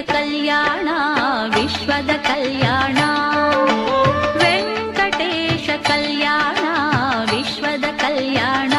ಕಲ್ಯಾಣ ವಿಶ್ವದ ಕಲ್ಯಾಣ ವೆಂಕಟೇಶ ಕಲ್ಯಾಣ ವಿಶ್ವದ ಕಲ್ಯಾಣ.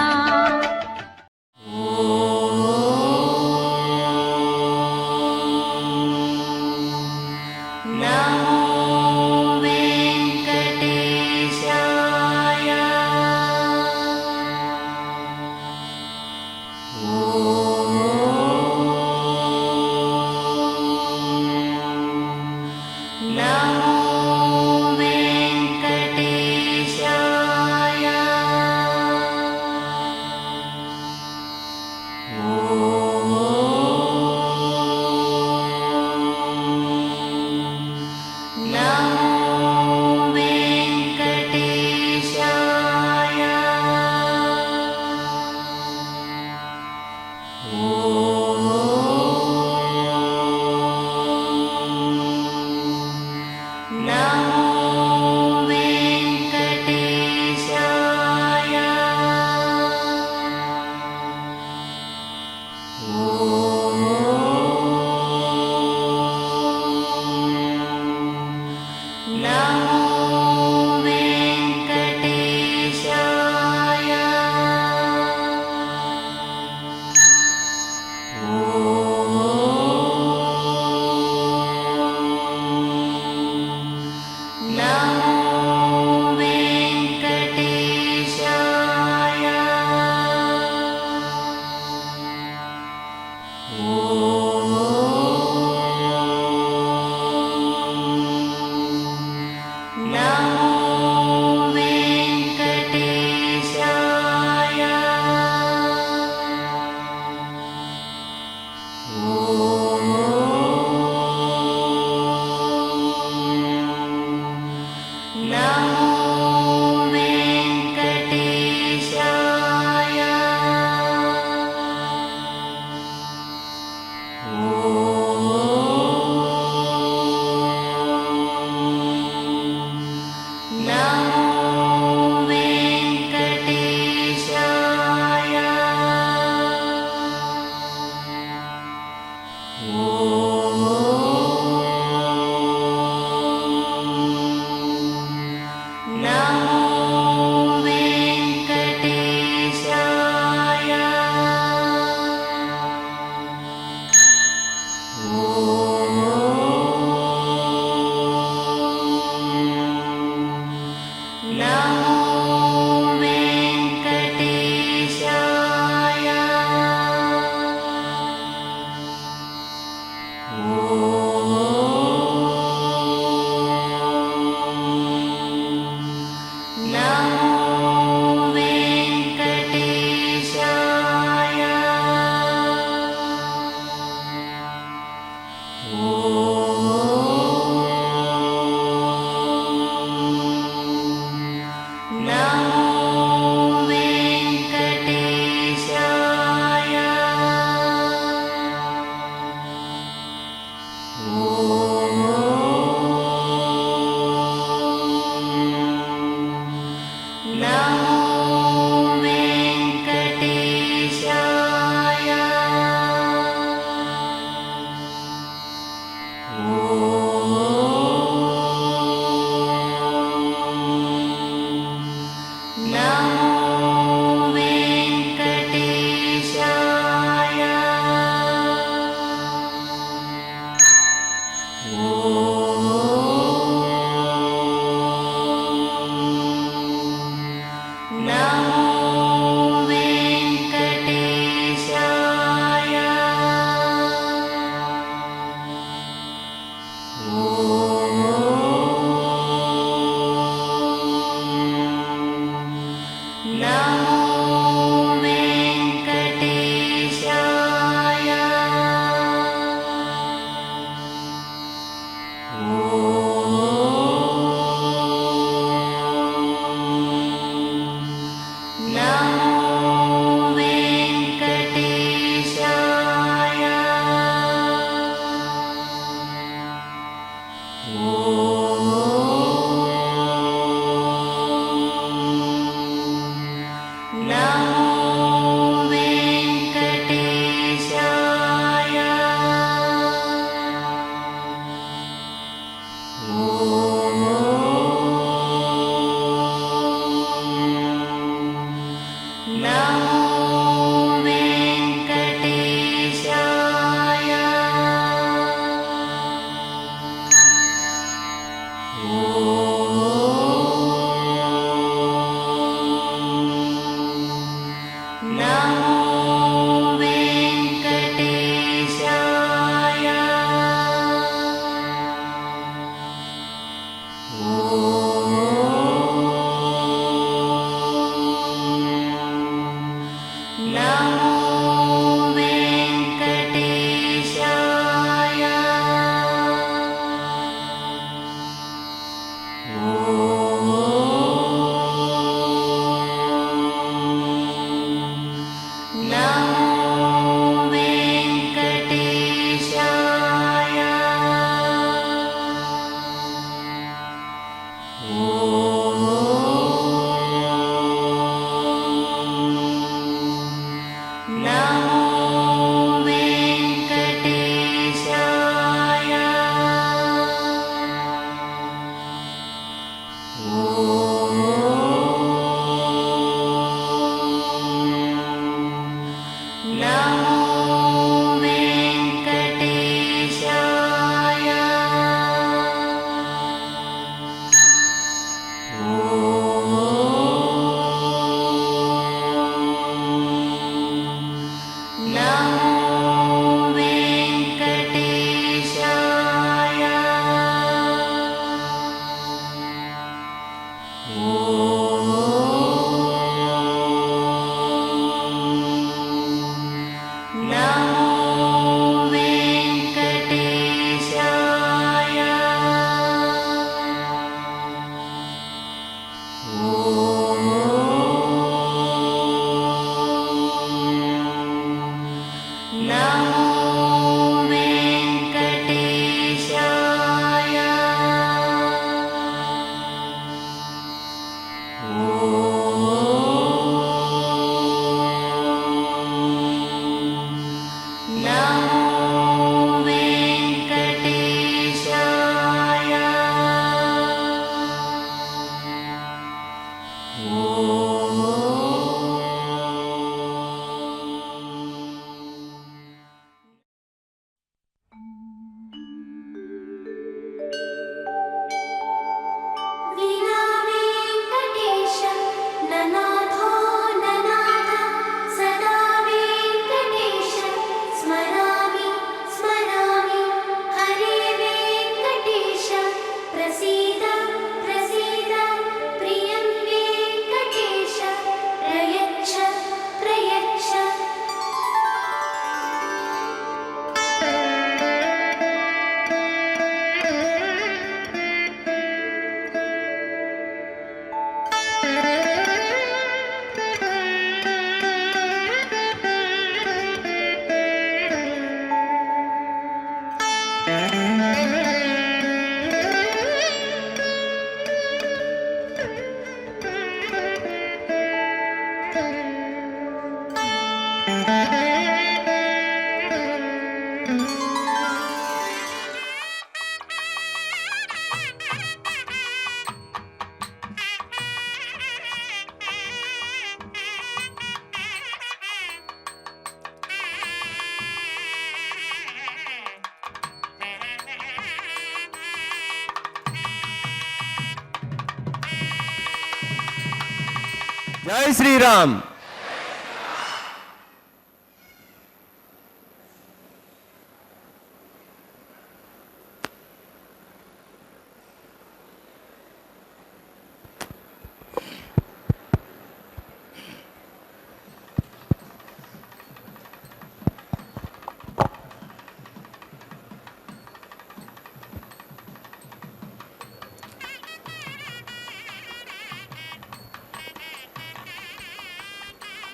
జై శ్రీరామ్.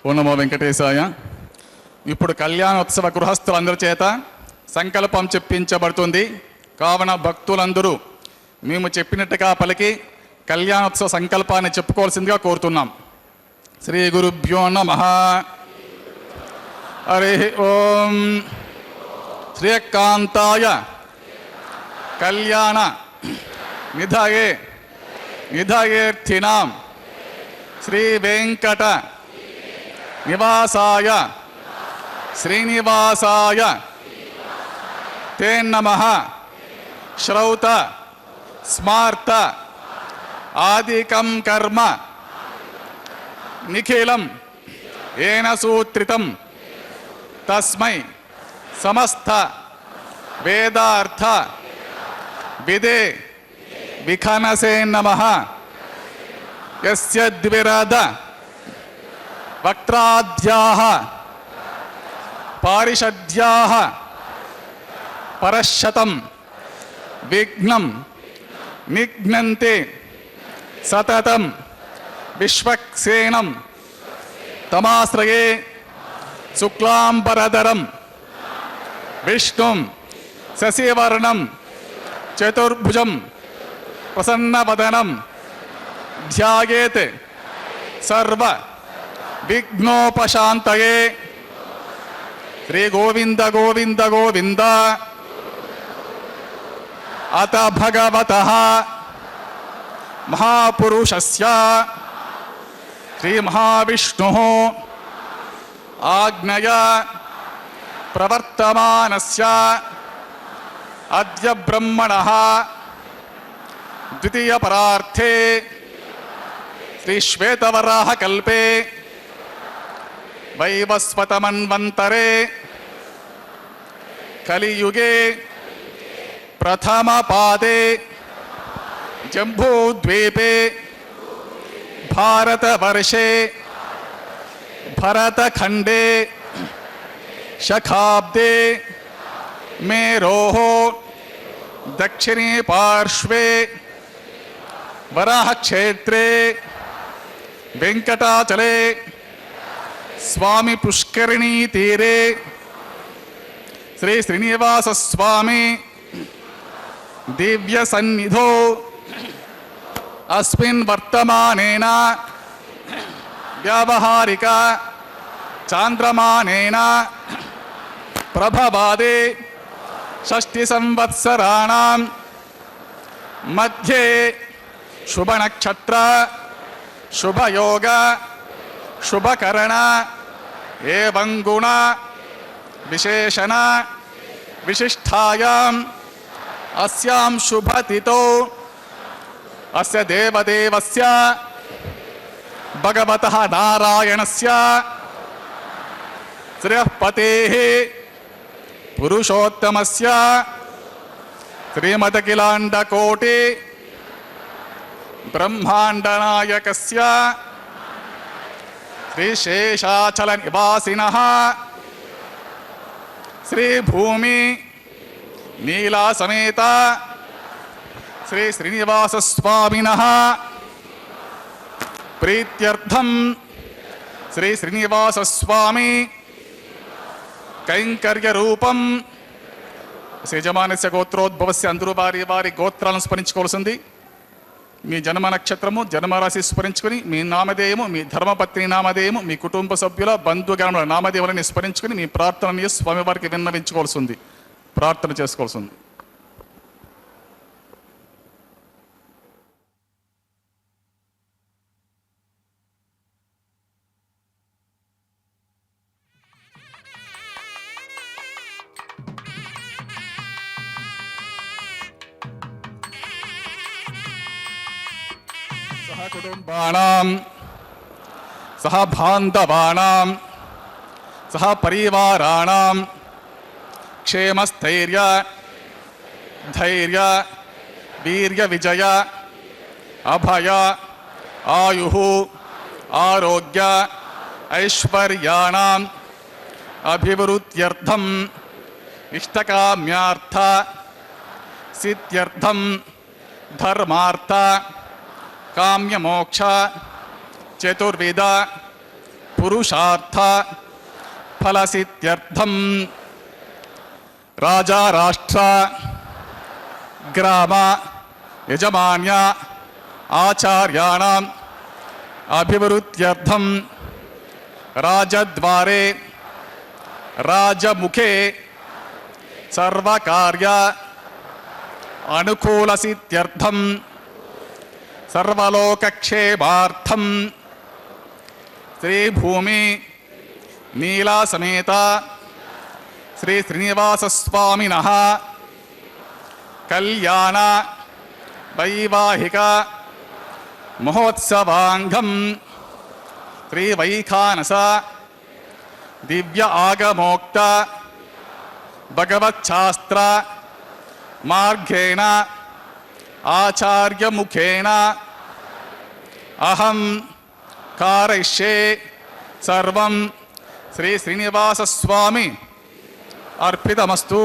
ఓ నమో వెంకటేశాయ. ఇప్పుడు కళ్యాణోత్సవ గృహస్థులందరి చేత సంకల్పం చెప్పించబడుతుంది. కావున భక్తులందరూ మేము చెప్పినట్టుగా పలికి కళ్యాణోత్సవ సంకల్పాన్ని చెప్పుకోవాల్సిందిగా కోరుతున్నాం. శ్రీ గురుభ్యో నమః. హరి ఓం. శ్రీకాంతాయ కళ్యాణ నిధయే నిధయేర్థినాం శ్రీ వెంకట నివాసాయ శ్రీనివాసాయ తే నమః. శ్రౌత స్మార్త ఆదికం కర్మ నిఖిలం ఏన సూత్రితం తస్మై సమస్త వేదార్థ విదే విఖనసే నమః. యస్య ద్విరద వక్త్రాద్యాః పారిషద్యాః పరశతం విఘ్నం నిఘ్నంతే సతతం విశ్వక్సేనం తమాశ్రయే శుక్లాంబరధరం విష్ణుం శశివర్ణం చతుర్భుజం ప్రసన్నవదనం ధ్యాయేత్ సర్వ విఘ్నోపశాంతయే. శ్రీ గోవింద గోవింద గోవింద. అత భగవతః మహాపురుషస్య శ్రీ మహావిష్ణుః ఆజ్ఞయా ప్రవర్తమానస్య అద్య బ్రహ్మణః ద్వితీయ పరార్థే శ్రీ శ్వేతవరాహ కల్పే వైవస్వతమన్వంతరే కలియుగే ప్రథమ పాదే జంబూద్వీపే భారతవర్షే భరతఖండే శఖాబ్దే మేరోః దక్షిణే పార్శ్వే వరాహక్షేత్రే వెంకటాచలే స్వామి పుష్కరిణీ తీరే శ్రీ శ్రీనివాస స్వామి దివ్య సన్నిధో అస్మిన్ వర్తమానేన వ్యావహారిక చాంద్రమానేన ప్రభవాదే షష్ఠి సంవత్సరాణం మధ్యే శుభనక్షత్ర శుభయోగ శుభకరణ ఏవం గుణ విశేషణ విశిష్టాయాం అస్యాం శుభతిథౌ అస్య దేవదేవస్య భగవతః నారాయణస్య శ్రీపతేః పురుషోత్తమస్య శ్రీమదఖిలాండకోటి బ్రహ్మాండనాయకస్య శ్రీశేషాచల నివాసినః శ్రీభూమి నీలా సమేత శ్రీ శ్రీనివాస స్వామినః ప్రీత్యర్థం శ్రీ శ్రీనివాస స్వామి కైంకర్య రూపం యజమానస్య గోత్రోద్భవస్య అందరూ వారి వారి గోత్రాలను స్మరించుకోవాల్సింది. మీ జన్మ నక్షత్రము జన్మరాశి స్మరించుకుని మీ నామధేయము మీ ధర్మపత్ని నామధేయము మీ కుటుంబ సభ్యుల బంధుగణముల నామధేయులని స్మరించుకుని మీ ప్రార్థనని స్వామివారికి విన్నవించుకోవాల్సింది, ప్రార్థన చేసుకోవాల్సింది. కుటుంబానాం सह बान्धवानां सह परिवाराणां क्षेमस्थैर्य धैर्य वीर्य विजय अभय आयुः आरोग्य ऐश्वर्याणाम् अभिवृद्ध्यर्थम् इष्टकाम्यार्थ सिद्ध्यर्थम् धर्मार्थ काम्यमोक्ष चतुर्विध पुरुषार्थ फलसिद्ध्यर्थम् राजा राष्ट्र ग्राम यजमान्य आचार्याणाम् अभिवृद्ध्यर्थम् राजद्वारे राजमुखे सर्वकार्य अनुकूलसिद्ध्यर्थम् सर्वलोकक्षेमार्थम् श्रीभूमि नीला समेत श्री श्रीनिवासस्वामिनः कल्याण वैवाहिक महोत्सवांगं श्री वैखानस दिव्य आगमोक्त भगवच्छास्त्र मार्गेण आचार्य मुखेन अहं कारयिष्ये सर्वं श्री श्रीनिवास स्वामी अर्पितमस्तु।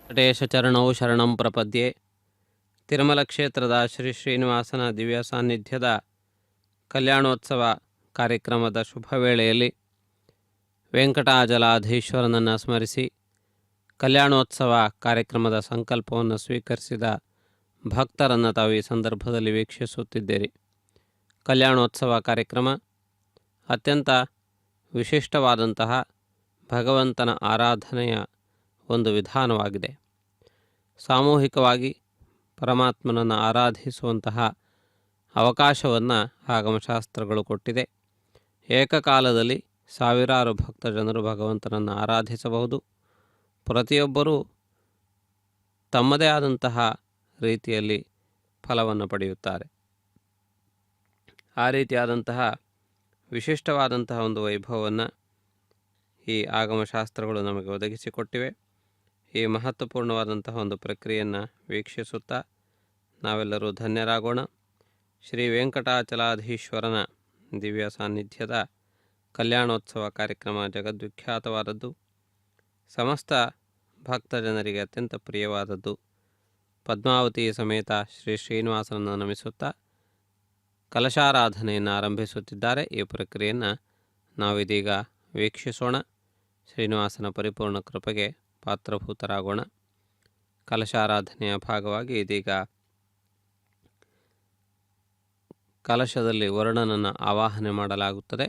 ವೆಂಕಟೇಶ ಚರಣೌ ಶರಣಂ ಪ್ರಪದ್ಯೆ. ತಿರುಮಲ ಕ್ಷೇತ್ರದ ಶ್ರೀ ಶ್ರೀನಿವಾಸನ ದಿವ್ಯ ಸಾನ್ನಿಧ್ಯದ ಕಲ್ಯಾಣೋತ್ಸವ ಕಾರ್ಯಕ್ರಮದ ಶುಭ ವೇಳೆಯಲ್ಲಿ ವೆಂಕಟಾಚಲಾಧೀಶ್ವರನನ್ನು ಸ್ಮರಿಸಿ ಕಲ್ಯಾಣೋತ್ಸವ ಕಾರ್ಯಕ್ರಮದ ಸಂಕಲ್ಪವನ್ನು ಸ್ವೀಕರಿಸಿದ ಭಕ್ತರನ್ನು ತಾವು ಈ ಸಂದರ್ಭದಲ್ಲಿ ವೀಕ್ಷಿಸುತ್ತಿದ್ದೀರಿ. ಕಲ್ಯಾಣೋತ್ಸವ ಕಾರ್ಯಕ್ರಮ ಅತ್ಯಂತ ವಿಶಿಷ್ಟವಾದಂತಹ ಭಗವಂತನ ಆರಾಧನೆಯ ಒಂದು ವಿಧಾನವಾಗಿದೆ. ಸಾಮೂಹಿಕವಾಗಿ ಪರಮಾತ್ಮನನ್ನು ಆರಾಧಿಸುವಂತಹ ಅವಕಾಶವನ್ನು ಆಗಮಶಾಸ್ತ್ರಗಳು ಕೊಟ್ಟಿದೆ. ಏಕಕಾಲದಲ್ಲಿ ಸಾವಿರಾರು ಭಕ್ತ ಜನರು ಭಗವಂತನನ್ನು ಆರಾಧಿಸಬಹುದು. ಪ್ರತಿಯೊಬ್ಬರೂ ತಮ್ಮದೇ ಆದಂತಹ ರೀತಿಯಲ್ಲಿ ಫಲವನ್ನು ಪಡೆಯುತ್ತಾರೆ. ಆ ರೀತಿಯಾದಂತಹ ವಿಶಿಷ್ಟವಾದಂತಹ ಒಂದು ವೈಭವವನ್ನು ಈ ಆಗಮಶಾಸ್ತ್ರಗಳು ನಮಗೆ ಒದಗಿಸಿಕೊಟ್ಟಿವೆ. ಈ ಮಹತ್ವಪೂರ್ಣವಾದಂತಹ ಒಂದು ಪ್ರಕ್ರಿಯೆಯನ್ನು ವೀಕ್ಷಿಸುತ್ತಾ ನಾವೆಲ್ಲರೂ ಧನ್ಯರಾಗೋಣ. ಶ್ರೀ ವೆಂಕಟಾಚಲಾಧೀಶ್ವರನ ದಿವ್ಯ ಸಾನ್ನಿಧ್ಯದ ಕಲ್ಯಾಣೋತ್ಸವ ಕಾರ್ಯಕ್ರಮ ಜಗದ್ವಿಖ್ಯಾತವಾದದ್ದು, ಸಮಸ್ತ ಭಕ್ತ ಜನರಿಗೆ ಅತ್ಯಂತ ಪ್ರಿಯವಾದದ್ದು. ಪದ್ಮಾವತಿ ಸಮೇತ ಶ್ರೀ ಶ್ರೀನಿವಾಸನನ್ನು ನಮಿಸುತ್ತಾ ಕಲಶಾರಾಧನೆಯನ್ನು ಆರಂಭಿಸುತ್ತಿದ್ದಾರೆ. ಈ ಪ್ರಕ್ರಿಯೆಯನ್ನು ನಾವಿದೀಗ ವೀಕ್ಷಿಸೋಣ. ಶ್ರೀನಿವಾಸನ ಪರಿಪೂರ್ಣ ಕೃಪೆಗೆ ಪಾತ್ರಭೂತರಾಗೋಣ. ಕಲಶಾರಾಧನೆಯ ಭಾಗವಾಗಿ ಇದೀಗ ಕಲಶದಲ್ಲಿ ವರ್ಣನನ್ನು ಆವಾಹನೆ ಮಾಡಲಾಗುತ್ತದೆ.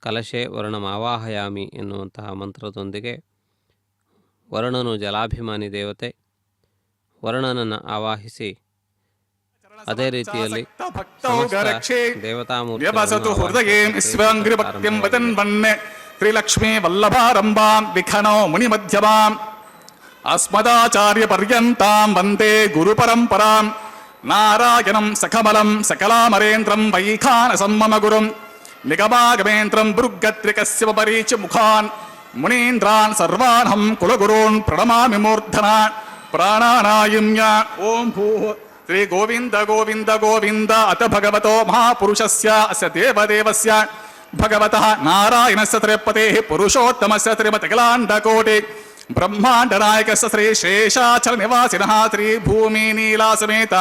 ಕಲಶೆ ವರ್ಣಂ ಆವಾಹಯಾಮಿ ಎನ್ನುವಂತಹ ಮಂತ್ರದೊಂದಿಗೆ ವರ್ಣನು ಜಲಾಭಿಮಾನಿ ದೇವತೆ. ವರ್ಣನನ್ನು ಆವಾಹಿಸಿ ಅದೇ ರೀತಿಯಲ್ಲಿ ಶ್ರೀಲಕ್ಷ್ಮೀ ವಲ್ಲಭಾರಂಭಾಂ ವಿಖನೋ ಮುನಿಮಧ್ಯಮಾಂ ಅಸ್ಮದಾಚಾರ್ಯ ಪರ್ಯಂತಾಂ ವಂದೇ ಗುರು ಪರಂಪರಾಂ ನಾರಾಯಣಂ ಸಕಮಲಂ ಸಕಲಾಮರೇಂದ್ರಂ ವೈಖಾನಸಂ ಮಮ ಗುರುಂ ನಿಗಮಾಗಮೇಂದ್ರಂ ಭೃಗತ್ರಿಕಸ್ಯ ಪರೀಚ ಮುಖಾನ್ ಮುನೀಂದ್ರಾನ್ ಸರ್ವಾನ್ಹಂ ಕುಲಗುರೂನ್ ಪ್ರಣಮಾಮಿ ಮೂರ್ಧನಾ ಪ್ರಾಣಾನಾಯುಮ್ಯ. ಓಂ ಭೂಃ ಶ್ರೀ ಗೋವಿಂದ ಗೋವಿಂದ ಗೋವಿಂದ ಅತ ಭಗವತೋ ಮಹಾಪುರುಷಸ್ಯ ಅಸ್ಯ ದೇವದೇವಸ್ಯ ಭಗವತಃ ನಾರಾಯಣಸ್ಯ ತ್ರಯಪತೇಃ ಪುರುಷೋತ್ತಮಸ್ಯ ತ್ರಿಮತಿಕಲಾಂಡಕೋಟಿ ಬ್ರಹ್ಮಾಂಡನಾಯಕಸ್ಯ ಶ್ರೀ ಶೇಷಾಚಲ ನಿವಾಸಿನಃ ಶ್ರೀ ಭೂಮಿ ನೀಲಾ ಸಮೇತ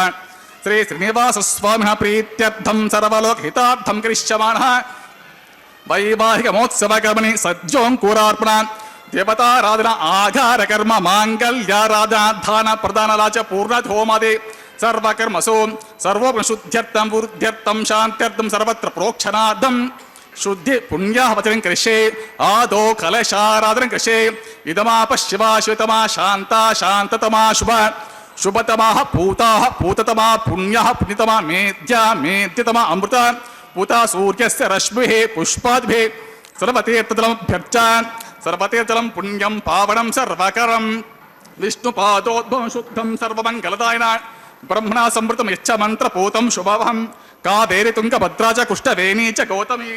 ಶ್ರೀ ಶ್ರೀನಿವಾಸ ಸ್ವಾಮಿನಃ ಪ್ರೀತ್ಯರ್ಥಂ ಸರ್ವಲೋಕಹಿತಾರ್ಥಂ ಕರಿಷ್ಯಮಾಣಃ ವೈವಾಹಿಕ ಮಹೋತ್ಸವ ಕರ್ಮಣಿ ಸಜ್ಜೋಂಕುರಾರ್ಪಣ ದೇವತಾರಾಧನ ಆಧಾರ ಕರ್ಮ ಮಾಂಗಲ್ಯಾರಾಧನ ಪ್ರಧಾನ ರಾಜ ಪೂರ್ಣ ಹೋಮಾದಿ ಸರ್ವಕರ್ಮಸು ಸರ್ವೋಪಶುದ್ಧ್ಯರ್ಥಂ ವೃದ್ಧ್ಯರ್ಥಂ ಶಾಂತ್ಯರ್ಥಂ ಸರ್ವತ್ರ ಪ್ರೋಕ್ಷಣಾರ್ಥಂ ಶುದ್ಧಿ ಪುಣ್ಯಾವಚನ ಕೃಷೇ ಆದೋ ಕಲಶಾರಾಧನ ಕೃಷೇ ಇದಮಾಪ ಶಿವ ಶಿವತಮಾ ಶಾಂತ ಶಾಂತತಮಾ ಶುಭ ಶುಭತಮಾ ಪೂತಾ ಪೂತತಮಾ ಪುಣ್ಯ ಪುಣ್ಯತಮಾ ಮೇದ್ಯ ಮೇದ್ಯತಮಾ ಅಮೃತ ಪೂತಾ ಸೂರ್ಯಸ್ಯ ರಶ್ಮಿಃ ಪುಷ್ಪಾದ್ಭಿಃ ಸರ್ವತೀರ್ಥಜಲಮಭ್ಯರ್ಚ ಸರ್ವತೀರ್ಥಜಲಂ ಪುಣ್ಯಂ ಪಾವನಂ ಸರ್ವಕರಂ ವಿಷ್ಣುಪಾದೋದ್ಭವಂ ಶುದ್ಧಂ ಸರ್ವಮಂಗಲದಾಯನ ಬ್ರಹ್ಮಣಾ ಸಂವೃತಂ ಯಚ್ಚ ಮಂತ್ರಪೂತಂ ಶುಭವಹಂ कावेरी तुंगभद्रा च कुष्ठवेणी च गौतमी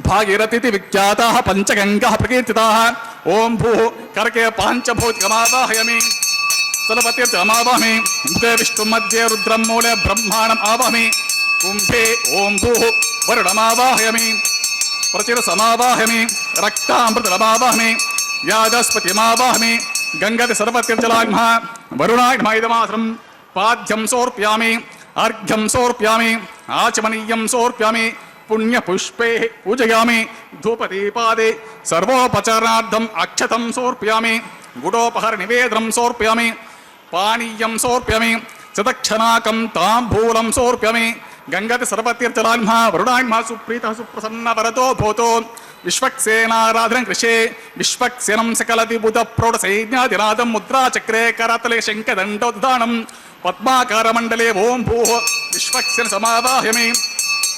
भागीरथीति विख्याताः पंचगंगाः प्रकीर्तिताः। ओम भूः करके पांचभौतिकमावाहयामि सरस्वतीर्जमावाहमि मुखे विष्णु मध्ये रुद्रं मूले ब्रह्माणम् आवाहमि कुंभे ओम भूः वरुणमावाहयामि प्रचिरसमावाहयामि रक्तामृतमावाहमि यादस्पतिमावाहमि गंगति सर्वतीर्जलाग्मः वरुणाय नमः इदमात्रं पाद्यं समर्पयामि अर्घ्यं समर्पयामि आचमनीयं समर्पयामि पुण्यपुष्पे पूजयामि धूपदीपादे सर्वोपचारार्थम् अक्षतं समर्पयामि गुडोपहार निवेदनं समर्पयामि पानीयं समर्पयामि सदक्षणाकं ताम्बूलं समर्पयामि गंगति सर्वतीर्थलाग्मः वरुणाग्मः सुप्रीतः सुप्रसन्न वरदो भवतो विश्वक्सेनाराधनं कृषे विश्वक्सेनं सकलविबुधप्रौढसैन्यादिनादं मुद्राचक्रे करतले शङ्खदण्डोद्धानं पद्माकारमण्डले ओं भूः विश्वक्सेन समावाहयामि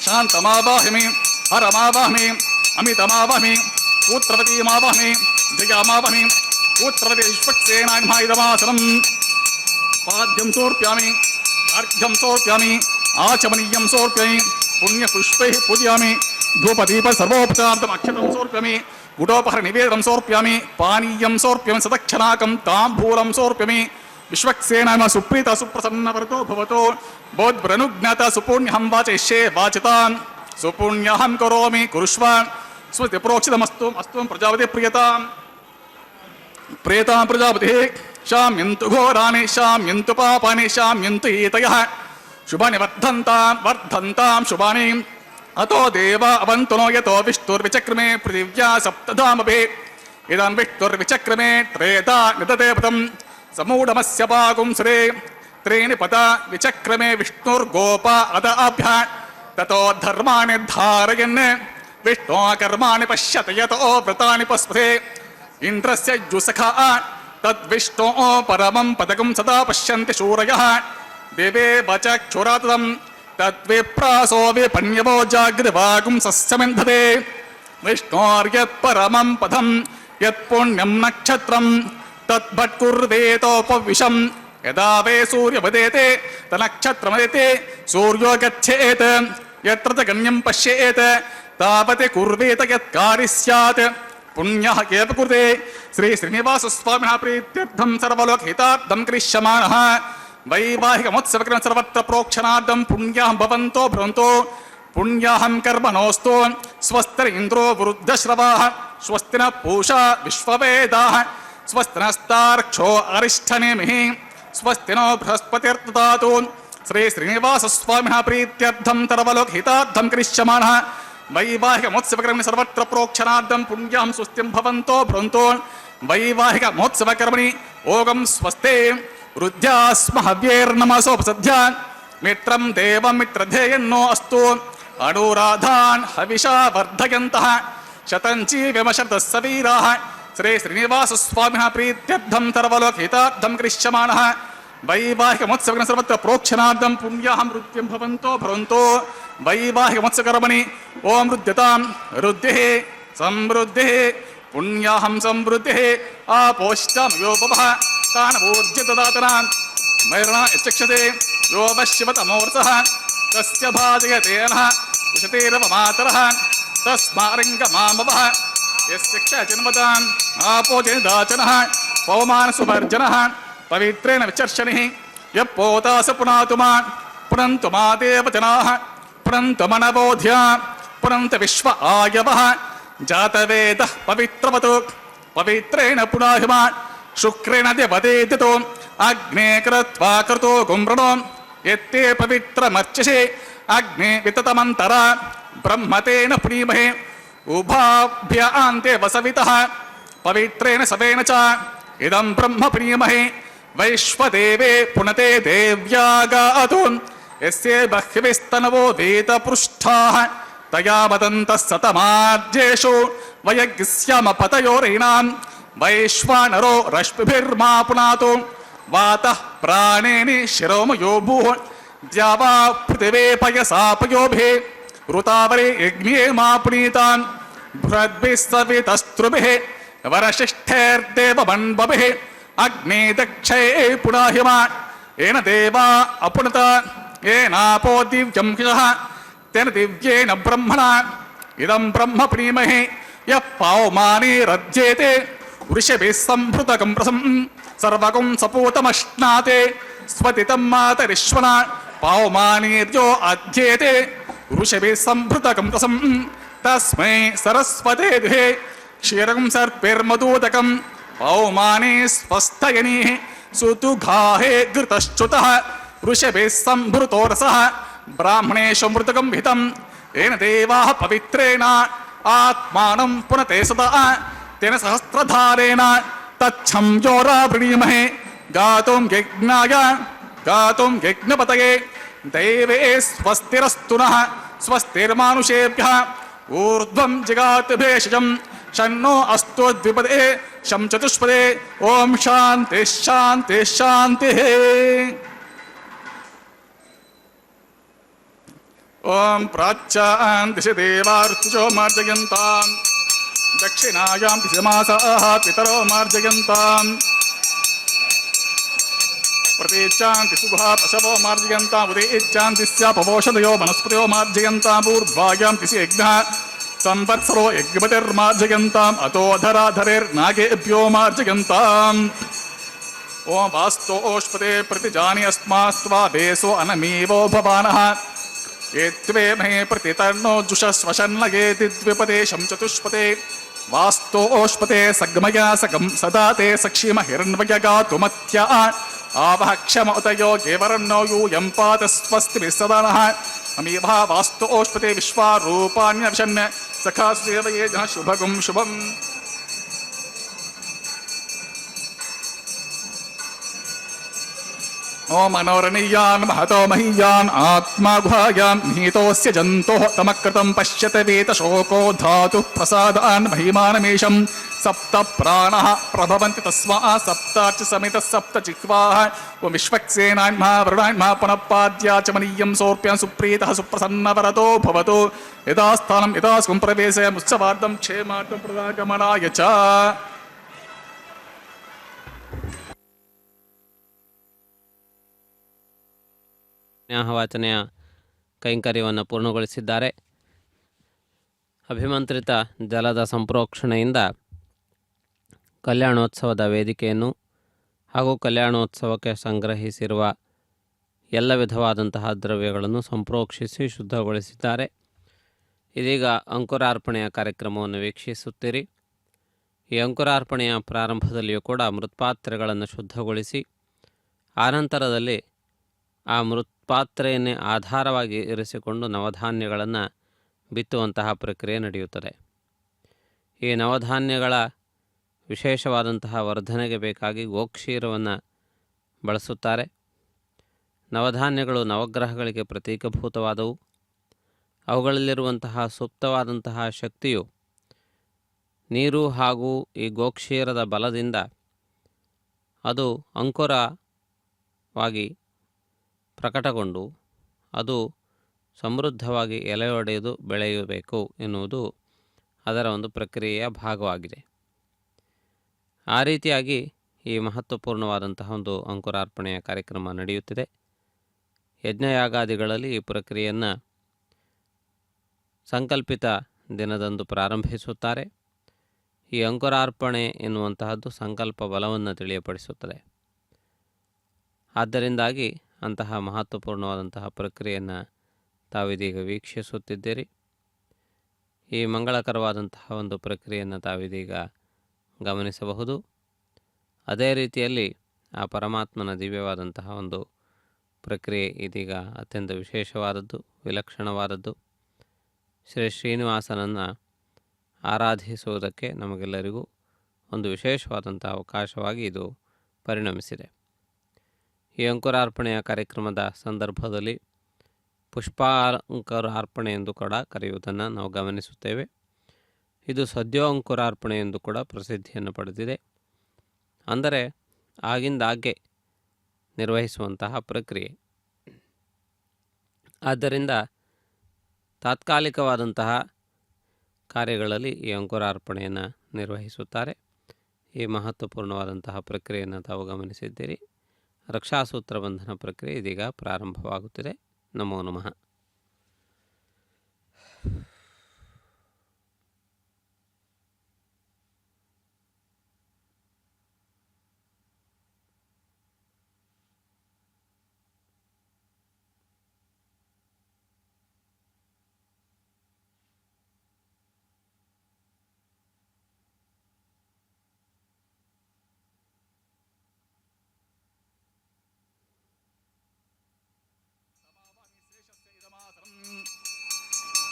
शान्तमावाहयामि हरमावाहयामि अमितमावाहयामि पुत्रवतीमावाहयामि जयामावाहयामि पुत्रवती विश्वक्सेनाग्मः इदमासनं पाद्यं समर्पयामि अर्घ्यं समर्पयामि आचमनीयं समर्पयामि पुण्यपुष्पैः पूजयामि धूपदीप सर्वोपचारार्थम् अक्षतं समर्पयामि गुडोपहार निवेदनं समर्पयामि पानीयं समर्पयामि सदक्षणाकं ताम्बूलं समर्पयामि विश्वक्सेनाग्मः सुप्रीतः सुप्रसन्न वरदो भवतो बोधब्रनुज्ञात सुपुण्यहं वाचयिष्ये वाचितां सुपुण्यहं करोमि कुरुष्व स्मृति प्रोक्षितमस्तु अस्तु प्रजापति प्रियतां प्रजापतिः शाम्यन्तु घोराणि शाम्यन्तु पापानि शाम्यन्तु एतयः शुभानि वर्धन्तां शुभानि अतो देवा अवन्तु नो यतो विष्णुर्विचक्रमे पृथिव्या सप्तधामभिः इदं विष्णुर्विचक्रमे त्रेधा निदते पदम् समूढमस्य पागुंसरे त्रीणि पदा विचक्रमे विष्णुर्गोपा अदाभ्य ततो धर्माणि धारयन् विष्णो कर्माणि पश्यत यतो व्रतानि पस्पथे इन्द्रस्य जुसखा तद्विष्णो परमं पदकं सदा पश्यन्ति शूरयः देवे वचक्षुरातम् तद्विप्रासो विपण्यवो जागृवागुं सस्यमिन्धते विष्णोर्यत्परमं पदं यत्पुण्यं नक्षत्रम् तद्भट्कुर्वेतोपविशं यदा वे सूर्यवदेते तनक्षत्रमदेते सूर्यो गच्छेत् यत्र च गण्यं पश्येत् तावत् कुर्वेत यत्कार्यं स्यात् पुण्यः केव कुरुते श्री श्रीनिवासस्वामिनः प्रीत्यर्थं सर्वलोकहितार्थं करिष्यमाणः वैवाहिकमोत्सवक्रमः सर्वत्र प्रोक्षणार्थं पुण्याः भवन्तो भ्रवन्तो पुण्याहं कर्मणोऽस्तु स्वस्ति इन्द्रो वृद्धश्रवाः स्वस्ति नः पूषा विश्ववेदाः स्वस्ति नस्तार्क्ष्यो अरिष्ठनेमिः स्वस्ति नो बृहस्पतिर्ददातु श्री श्रीनिवासस्वामिनः प्रीत्यर्थं सर्वलोकहितार्थं करिष्यमाणः वैवाहिकमोत्सवकर्मणि सर्वत्र प्रोक्षणार्थं पुण्याहं स्वस्तिं भवन्तो भ्रवन्तो वैवाहिकमोत्सवकर्मणि ओगं स्वस्ते रुद्ध्यास्म हव्यैर्नमसोपसद्ध्या मित्रं देवं मित्रधेयन्नो अस्तु अनुराधान् हविषा वर्धयन्तः शतञ्जीविमशतः सवीराः श्री श्रीनिवासस्वामिनः प्रीत्यर्थं सर्वलोकहितार्थं करिष्यमाणः वैवाहिकमोत्सवकर्मणि सर्वत्र प्रोक्षणार्थं पुण्याहं रुद्ध्यं भवन्तो भ्रवन्तो वैवाहिकमोत्सवकर्मणि ओं रुद्यतां रुद्धिः समृद्धिः पुण्याहं समृद्धिः आपोष्टमयो भवः तानवोर्ज्य ददातनां मैरणा यच्चक्षते यो वश्यवतमोर्सः तस्य भाजयतेनः विशतेरवमातरः तस्मारङ्गमामवः यस्य क्षचिन्वताम् आपोजनिदाचनः पवमानसुवर्जनः पवित्रेण विचर्षणिः यः पोतास पुनातु मा पुनन्तु मा देवजनाः पुनन्तु मनबोध्या पुनन्तु विश्व आयवः जातवेदः पवित्रवतु पवित्रेण पुनाहिमा शुक्रेण देवदेदितो अग्ने कृत्वा कृतो गुम्रणो यत्ते पवित्रमर्चसे अग्ने विततमन्तरा ब्रह्मतेन पुनीमहे उभाभ्यान्ते वसवितः पवित्रेण सवेन च इदं ब्रह्म प्रीमहे वैश्वदेवे पुनते देव्यागातु यस्य बह्विस्तनवो वेदपृष्ठाः तया वदन्तः सतमार्जेषु वयग्स्यामपतयोरीणां वैश्वानरो रश्मिभिर्मा पुनातु वातः प्राणेनि शिरोमयो भूः द्यावा पृथिवे पयसापयोभिः ऋतावरे यज्ञे मा पुनीतान् बृहद्भिः सवितस्त्रुभिः वरशिष्ठैर्देवमन्वभिः अग्ने दक्षये पुनाहिमा येन देवा अपुनता येनापो दिव्यं किशः तेन दिव्येन ब्रह्मणा इदं ब्रह्म प्रीमहे यः पावमानेरध्येते वृषभिः सम्भृतकं प्रसं सर्वकं सपूतमश्नाते स्वतितं मातरिश्वना पावमानेर्यो अध्येते वृषभिः सम्भृतकं प्रसं तस्मै सरस्वते दुहे क्षीरं सर्पिर्मदूदकं पौमाने स्वस्थयनीः सुतुघाहे घृतश्च्युतः वृषभिः सम्भृतो रसः ब्राह्मणेषु मृतकं हितं येन देवाः पवित्रेण आत्मानं पुनते सदा तेन सहस्रधारेण तच्छं योरावृणीमहे गातुं यज्ञपतये दैवे स्वस्तिरस्तु नः स्वस्तिर्मानुषेभ्यः ऊर्ध्वं जिगात भेषजं शन्नो अस्तु द्विपदे शं चतुष्पदे ओम शांति शांति शांति। ओम प्राच्यां दिशि देवा ऋतुजो मार्जयन्तां दक्षिणायां दिशि मासाः पितरो मार्जयन्तां प्रतीच्चान्ति सुगुहा पशवो मार्जयन्ताम् उदयेच्चान्ति स्यापवोषधयो वनस्पतयो मार्जयन्ताम् ऊर्ध्वायां दिशि यज्ञः संवत्सरो यज्ञपतिर्मार्जयन्ताम् अतोधराधरेर्नागेभ्यो मार्जयन्ताम्। ओम वास्तोष्पते प्रतिजानि अस्मास्त्वा बेसो अनमीवो भवानः एत्वे महे प्रतितर्णो जुषस्वशन्नगेति द्विपदे शं चतुष्पदे वास्तोष्पते सग्मया सगं सदा ते सक्षिम हिरण्वयगातुमत्या आवह क्षम उतयो गेवरन्नो यूयं पात स्वस्तिभिः सदा नः अमीभा वास्तोष्पते विश्वारूपाण्यविशन् सखा सेवये जनः शुभगुं शुभम्। ओम मनोरणीयान् महतो महीयान् आत्मा गुहायां निहितोऽस्य जन्तोः तमकृतं पश्यत वेतशोको धातुः प्रसादान् महिमानमेषं सप्त प्राणः प्रभवन्ति तस्मा सप्तार्च समेतः सप्त जिह्वाः ओम विश्वक्सेनान्मा वरुणान्मा पुनःपाद्या च मनीयं सोऽर्प्यान् सुप्रीतः सुप्रसन्नवरतो भवतु यदा स्थानं यदा स्वं प्रवेशयमुत्सवार्धं क्षेमार्थं प्रदागमनाय च। ವಾಚನೆಯ ಕೈಂಕರ್ಯವನ್ನು ಪೂರ್ಣಗೊಳಿಸಿದ್ದಾರೆ. ಅಭಿಮಂತ್ರಿತ ಜಲದ ಸಂಪ್ರೋಕ್ಷಣೆಯಿಂದ ಕಲ್ಯಾಣೋತ್ಸವದ ವೇದಿಕೆಯನ್ನು ಹಾಗೂ ಕಲ್ಯಾಣೋತ್ಸವಕ್ಕೆ ಸಂಗ್ರಹಿಸಿರುವ ಎಲ್ಲ ವಿಧವಾದಂತಹ ದ್ರವ್ಯಗಳನ್ನು ಸಂಪ್ರೋಕ್ಷಿಸಿ ಶುದ್ಧಗೊಳಿಸಿದ್ದಾರೆ. ಇದೀಗ ಅಂಕುರಾರ್ಪಣೆಯ ಕಾರ್ಯಕ್ರಮವನ್ನು ವೀಕ್ಷಿಸುತ್ತೀರಿ. ಈ ಅಂಕುರಾರ್ಪಣೆಯ ಪ್ರಾರಂಭದಲ್ಲಿಯೂ ಕೂಡ ಮೃತ್ಪಾತ್ರೆಗಳನ್ನು ಶುದ್ಧಗೊಳಿಸಿ ಆನಂತರದಲ್ಲಿ ಆ ಮೃತ್ಪಾತ್ರೆಯನ್ನೇ ಆಧಾರವಾಗಿ ಇರಿಸಿಕೊಂಡು ನವಧಾನ್ಯಗಳನ್ನು ಬಿತ್ತುವಂತಹ ಪ್ರಕ್ರಿಯೆ ನಡೆಯುತ್ತದೆ. ಈ ನವಧಾನ್ಯಗಳ ವಿಶೇಷವಾದಂತಹ ವರ್ಧನೆಗೆ ಬೇಕಾಗಿ ಗೋಕ್ಷೀರವನ್ನು ಬಳಸುತ್ತಾರೆ. ನವಧಾನ್ಯಗಳು ನವಗ್ರಹಗಳಿಗೆ ಪ್ರತೀಕಭೂತವಾದವು. ಅವುಗಳಲ್ಲಿರುವಂತಹ ಸುಪ್ತವಾದಂತಹ ಶಕ್ತಿಯು ನೀರು ಹಾಗೂ ಈ ಗೋಕ್ಷೀರದ ಬಲದಿಂದ ಅದು ಅಂಕುರವಾಗಿ ಪ್ರಕಟಗೊಂಡು ಅದು ಸಮೃದ್ಧವಾಗಿ ಎಲೆಯೊಡೆದು ಬೆಳೆಯಬೇಕು ಎನ್ನುವುದು ಅದರ ಒಂದು ಪ್ರಕ್ರಿಯೆಯ ಭಾಗವಾಗಿದೆ. ಆ ರೀತಿಯಾಗಿ ಈ ಮಹತ್ವಪೂರ್ಣವಾದಂತಹ ಒಂದು ಅಂಕುರಾರ್ಪಣೆಯ ಕಾರ್ಯಕ್ರಮ ನಡೆಯುತ್ತಿದೆ. ಯಜ್ಞಯಾಗಾದಿಗಳಲ್ಲಿ ಈ ಪ್ರಕ್ರಿಯೆಯನ್ನು ಸಂಕಲ್ಪಿತ ದಿನದಂದು ಪ್ರಾರಂಭಿಸುತ್ತಾರೆ. ಈ ಅಂಕುರಾರ್ಪಣೆ ಎನ್ನುವಂತಹದ್ದು ಸಂಕಲ್ಪ ಬಲವನ್ನು ತಿಳಿಯಪಡಿಸುತ್ತದೆ. ಆದ್ದರಿಂದಾಗಿ ಅಂತಹ ಮಹತ್ವಪೂರ್ಣವಾದಂತಹ ಪ್ರಕ್ರಿಯೆಯನ್ನು ತಾವಿದೀಗ ವೀಕ್ಷಿಸುತ್ತಿದ್ದೀರಿ. ಈ ಮಂಗಳಕರವಾದಂತಹ ಒಂದು ಪ್ರಕ್ರಿಯೆಯನ್ನು ತಾವಿದೀಗ ಗಮನಿಸಬಹುದು. ಅದೇ ರೀತಿಯಲ್ಲಿ ಆ ಪರಮಾತ್ಮನ ದಿವ್ಯವಾದಂತಹ ಒಂದು ಪ್ರಕ್ರಿಯೆ ಇದೀಗ ಅತ್ಯಂತ ವಿಶೇಷವಾದದ್ದು, ವಿಲಕ್ಷಣವಾದದ್ದು. ಶ್ರೀ ಶ್ರೀನಿವಾಸನನ್ನು ಆರಾಧಿಸುವುದಕ್ಕೆ ನಮಗೆಲ್ಲರಿಗೂ ಒಂದು ವಿಶೇಷವಾದಂಥ ಅವಕಾಶವಾಗಿ ಇದು ಪರಿಣಮಿಸಿದೆ. ಈ ಅಂಕುರಾರ್ಪಣೆಯ ಕಾರ್ಯಕ್ರಮದ ಸಂದರ್ಭದಲ್ಲಿ ಪುಷ್ಪಾಂಕುರಾರ್ಪಣೆ ಎಂದು ಕೂಡ ಕರೆಯುವುದನ್ನು ನಾವು ಗಮನಿಸುತ್ತೇವೆ. ಇದು ಸದ್ಯೋ ಅಂಕುರಾರ್ಪಣೆ ಎಂದು ಕೂಡ ಪ್ರಸಿದ್ಧಿಯನ್ನು ಪಡೆದಿದೆ. ಅಂದರೆ ಆಗಿಂದಾಗ್ಗೆ ನಿರ್ವಹಿಸುವಂತಹ ಪ್ರಕ್ರಿಯೆ. ಆದ್ದರಿಂದ ತಾತ್ಕಾಲಿಕವಾದಂತಹ ಕಾರ್ಯಗಳಲ್ಲಿ ಈ ಅಂಕುರಾರ್ಪಣೆಯನ್ನು ನಿರ್ವಹಿಸುತ್ತಾರೆ. ಈ ಮಹತ್ವಪೂರ್ಣವಾದಂತಹ ಪ್ರಕ್ರಿಯೆಯನ್ನು ತಾವು ಗಮನಿಸಿದ್ದೀರಿ. ರಕ್ಷಾಸೂತ್ರ ಬಂಧನ ಪ್ರಕ್ರಿಯೆ ಇದೀಗ ಪ್ರಾರಂಭವಾಗುತ್ತಿದೆ. ನಮೋ ನಮಃ.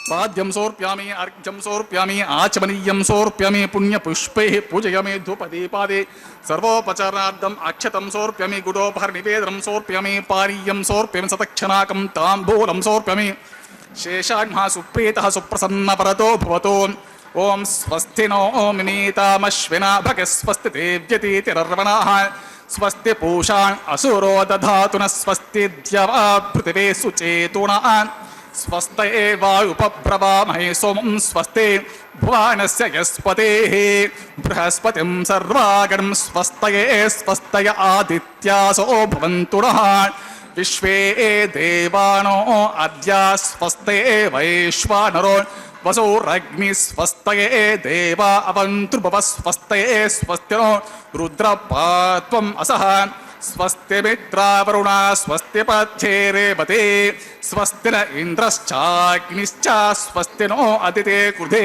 पाद्यं सोर्प्यामि अर्घ्यं सोर्प्यामि आचमनीयं सोर्प्यामि पुण्यपुष्पैः पूजयामि धूपदीपादे सर्वोपचारार्थम् अक्षतं सोर्प्यामि गुडोपहरनिवेदनं सोर्प्यामि पानीयं सोर्प्यामि सतक्षणाकं ताम्बूलं सोर्प्यामि शेषाह्नः सुप्रीतः सुप्रसन्नपरतो भवतो. ओं स्वस्ति नो मिनीतामश्विना भगस्वस्ति देव्यतीतिरर्वणाः स्वस्ति पूषा असुरो दधातु न स्वस्ति द्यवा पृथिवे सुचेतुनः स्वस्त एवायुपब्रवामहे सोमं स्वस्ति भुवानस्य यस्पतेः बृहस्पतिं सर्वागणं स्वस्तये स्वस्तय आदित्यासो भवन्तु नः विश्वे देवानो अद्य स्वस्ते वैश्वानरो वसुरग्नि स्वस्तये देवा अवन्तु भव स्वस्तये स्वस्तिनो रुद्रपात्वम् असः स्वस्ति मित्रावरुणा स्वस्ति पथ्ये रेवते स्वस्ति न इन्द्रश्चाग्निश्च स्वस्ति नो अदिते कृधे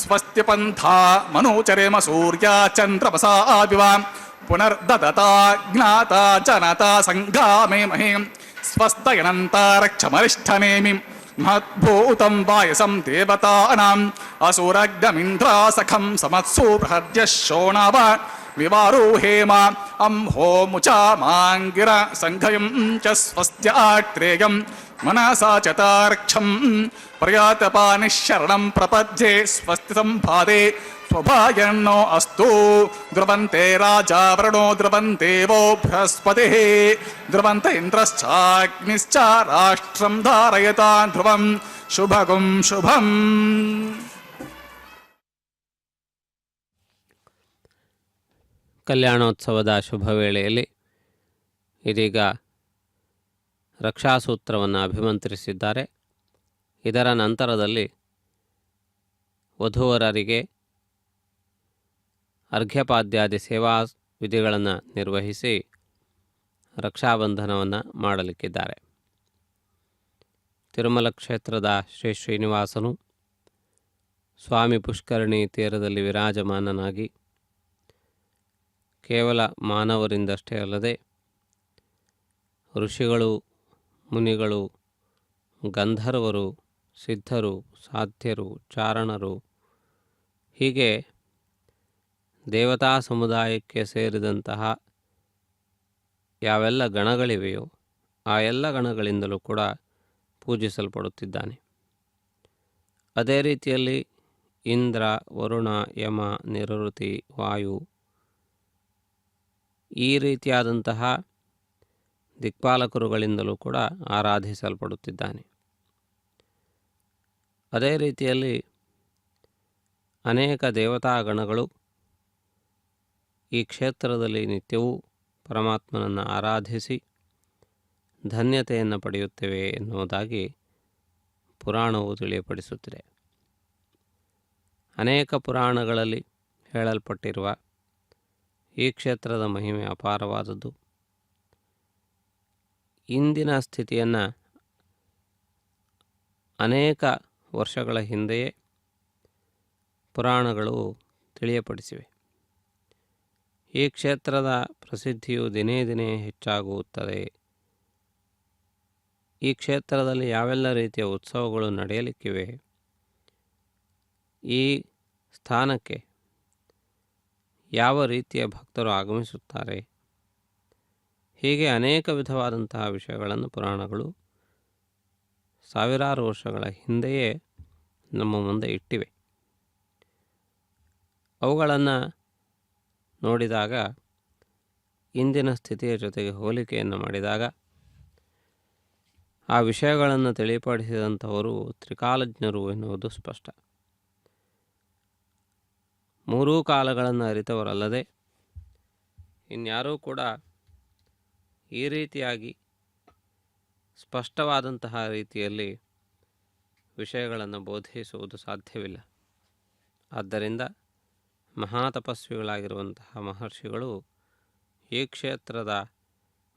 स्वस्ति पन्था मनोचरेम सूर्या चन्द्रमसा विवा पुनर्ददता ज्ञाता जनता सङ्गामे महे स्वस्तयनन्तारक्षमरिष्ठनेमि महद्भूतं वायसं देवतानाम् असुरग्नमिन्द्रासखं समत्सु बृहद्यः शोणाव विवारोहेम अंहोमुचा मांगिर संघयं च स्वस्त्यात्रेयं मनसा च तार्क्षं प्रयातपानिशरणं प्रपद्ये स्वस्ति संभादे स्वभायन्नो अस्तु ध्रुवन्ते राजा वरुणो ध्रुवन्ते वो बृहस्पतिः ध्रुवन्त इन्द्रश्चाग्निश्च राष्ट्रं धारयता ध्रुवं शुभगुं शुभम्. ಕಲ್ಯಾಣೋತ್ಸವದ ಶುಭ ವೇಳೆಯಲ್ಲಿ ಇದೀಗ ರಕ್ಷಾಸೂತ್ರವನ್ನು ಅಭಿಮಂತ್ರಿಸಿದ್ದಾರೆ. ಇದರ ನಂತರದಲ್ಲಿ ವಧೂವರರಿಗೆ ಅರ್ಘ್ಯಪಾದ್ಯಾದಿ ಸೇವಾ ವಿಧಿಗಳನ್ನು ನಿರ್ವಹಿಸಿ ರಕ್ಷಾಬಂಧನವನ್ನು ಮಾಡಲಿಕ್ಕಿದ್ದಾರೆ. ತಿರುಮಲ ಕ್ಷೇತ್ರದ ಶ್ರೀ ಶ್ರೀನಿವಾಸನು ಸ್ವಾಮಿ ಪುಷ್ಕರಣಿ ತೀರದಲ್ಲಿ ವಿರಾಜಮಾನನಾಗಿ ಕೇವಲ ಮಾನವರಿಂದಷ್ಟೇ ಅಲ್ಲದೆ ಋಷಿಗಳು, ಮುನಿಗಳು, ಗಂಧರ್ವರು, ಸಿದ್ಧರು, ಸಾಧ್ಯರು, ಚಾರಣರು ಹೀಗೆ ದೇವತಾ ಸಮುದಾಯಕ್ಕೆ ಸೇರಿದಂತಹ ಯಾವೆಲ್ಲ ಗಣಗಳಿವೆಯೋ ಆ ಎಲ್ಲ ಗಣಗಳಿಂದಲೂ ಕೂಡ ಪೂಜಿಸಲ್ಪಡುತ್ತಿದ್ದಾನೆ. ಅದೇ ರೀತಿಯಲ್ಲಿ ಇಂದ್ರ, ವರುಣ, ಯಮ, ನಿರೃತಿ, ವಾಯು ಈ ರೀತಿಯಾದಂತಹ ದಿಕ್ಪಾಲಕರುಗಳಿಂದಲೂ ಕೂಡ ಆರಾಧಿಸಲ್ಪಡುತ್ತಿದ್ದಾನೆ. ಅದೇ ರೀತಿಯಲ್ಲಿ ಅನೇಕ ದೇವತಾಗಣಗಳು ಈ ಕ್ಷೇತ್ರದಲ್ಲಿ ನಿತ್ಯವೂ ಪರಮಾತ್ಮನನ್ನು ಆರಾಧಿಸಿ ಧನ್ಯತೆಯನ್ನು ಪಡೆಯುತ್ತೇವೆ ಎನ್ನುವುದಾಗಿ ಪುರಾಣವು ತಿಳಿಯಪಡಿಸುತ್ತಿದೆ. ಅನೇಕ ಪುರಾಣಗಳಲ್ಲಿ ಹೇಳಲ್ಪಟ್ಟಿರುವ ಈ ಕ್ಷೇತ್ರದ ಮಹಿಮೆ ಅಪಾರವಾದದ್ದು. ಇಂದಿನ ಸ್ಥಿತಿಯನ್ನು ಅನೇಕ ವರ್ಷಗಳ ಹಿಂದೆಯೇ ಪುರಾಣಗಳು ತಿಳಿಯಪಡಿಸಿವೆ. ಈ ಕ್ಷೇತ್ರದ ಪ್ರಸಿದ್ಧಿಯು ದಿನೇ ದಿನೇ ಹೆಚ್ಚಾಗುತ್ತದೆ. ಈ ಕ್ಷೇತ್ರದಲ್ಲಿ ಯಾವೆಲ್ಲ ರೀತಿಯ ಉತ್ಸವಗಳು ನಡೆಯಲಿಕ್ಕಿವೆ, ಈ ಸ್ಥಾನಕ್ಕೆ ಯಾವ ರೀತಿಯ ಭಕ್ತರು ಆಗಮಿಸುತ್ತಾರೆ, ಹೀಗೆ ಅನೇಕ ವಿಧವಾದಂತಹ ವಿಷಯಗಳನ್ನು ಪುರಾಣಗಳು ಸಾವಿರಾರು ವರ್ಷಗಳ ಹಿಂದೆಯೇ ನಮ್ಮ ಮುಂದೆ ಇಟ್ಟಿವೆ. ಅವುಗಳನ್ನು ನೋಡಿದಾಗ ಇಂದಿನ ಸ್ಥಿತಿಯ ಜೊತೆಗೆ ಹೋಲಿಕೆಯನ್ನು ಮಾಡಿದಾಗ ಆ ವಿಷಯಗಳನ್ನು ತಿಳಿಪಡಿಸಿದಂಥವರು ತ್ರಿಕಾಲಜ್ಞರು ಎನ್ನುವುದು ಸ್ಪಷ್ಟ. ಮೂರೂ ಕಾಲಗಳನ್ನು ಅರಿತವರಲ್ಲದೆ ಇನ್ಯಾರೂ ಕೂಡ ಈ ರೀತಿಯಾಗಿ ಸ್ಪಷ್ಟವಾದಂತಹ ರೀತಿಯಲ್ಲಿ ವಿಷಯಗಳನ್ನು ಬೋಧಿಸುವುದು ಸಾಧ್ಯವಿಲ್ಲ. ಆದ್ದರಿಂದ ಮಹಾತಪಸ್ವಿಗಳಾಗಿರುವಂತಹ ಮಹರ್ಷಿಗಳು ಈ ಕ್ಷೇತ್ರದ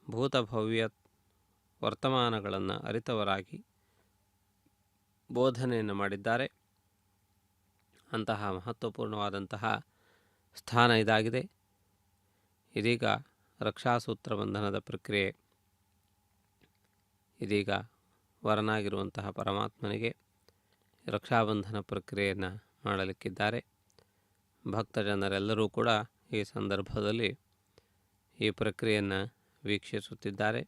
ಭೂತಭವ್ಯ ವರ್ತಮಾನಗಳನ್ನು ಅರಿತವರಾಗಿ ಬೋಧನೆಯನ್ನು ಮಾಡಿದ್ದಾರೆ. ಅಂತಹ ಮಹತ್ವಪೂರ್ಣವಾದಂತಹ ಸ್ಥಾನ ಇದಾಗಿದೆ. ಇದೀಗ ರಕ್ಷಾಸೂತ್ರ ಬಂಧನದ ಪ್ರಕ್ರಿಯೆ, ಇದೀಗ ವರನಾಗಿರುವಂತಹ ಪರಮಾತ್ಮನಿಗೆ ರಕ್ಷಾಬಂಧನ ಪ್ರಕ್ರಿಯೆಯನ್ನು ಮಾಡಲಿಕ್ಕಿದ್ದಾರೆ. ಭಕ್ತ ಜನರೆಲ್ಲರೂ ಕೂಡ ಈ ಸಂದರ್ಭದಲ್ಲಿ ಈ ಪ್ರಕ್ರಿಯೆಯನ್ನು ವೀಕ್ಷಿಸುತ್ತಿದ್ದಾರೆ.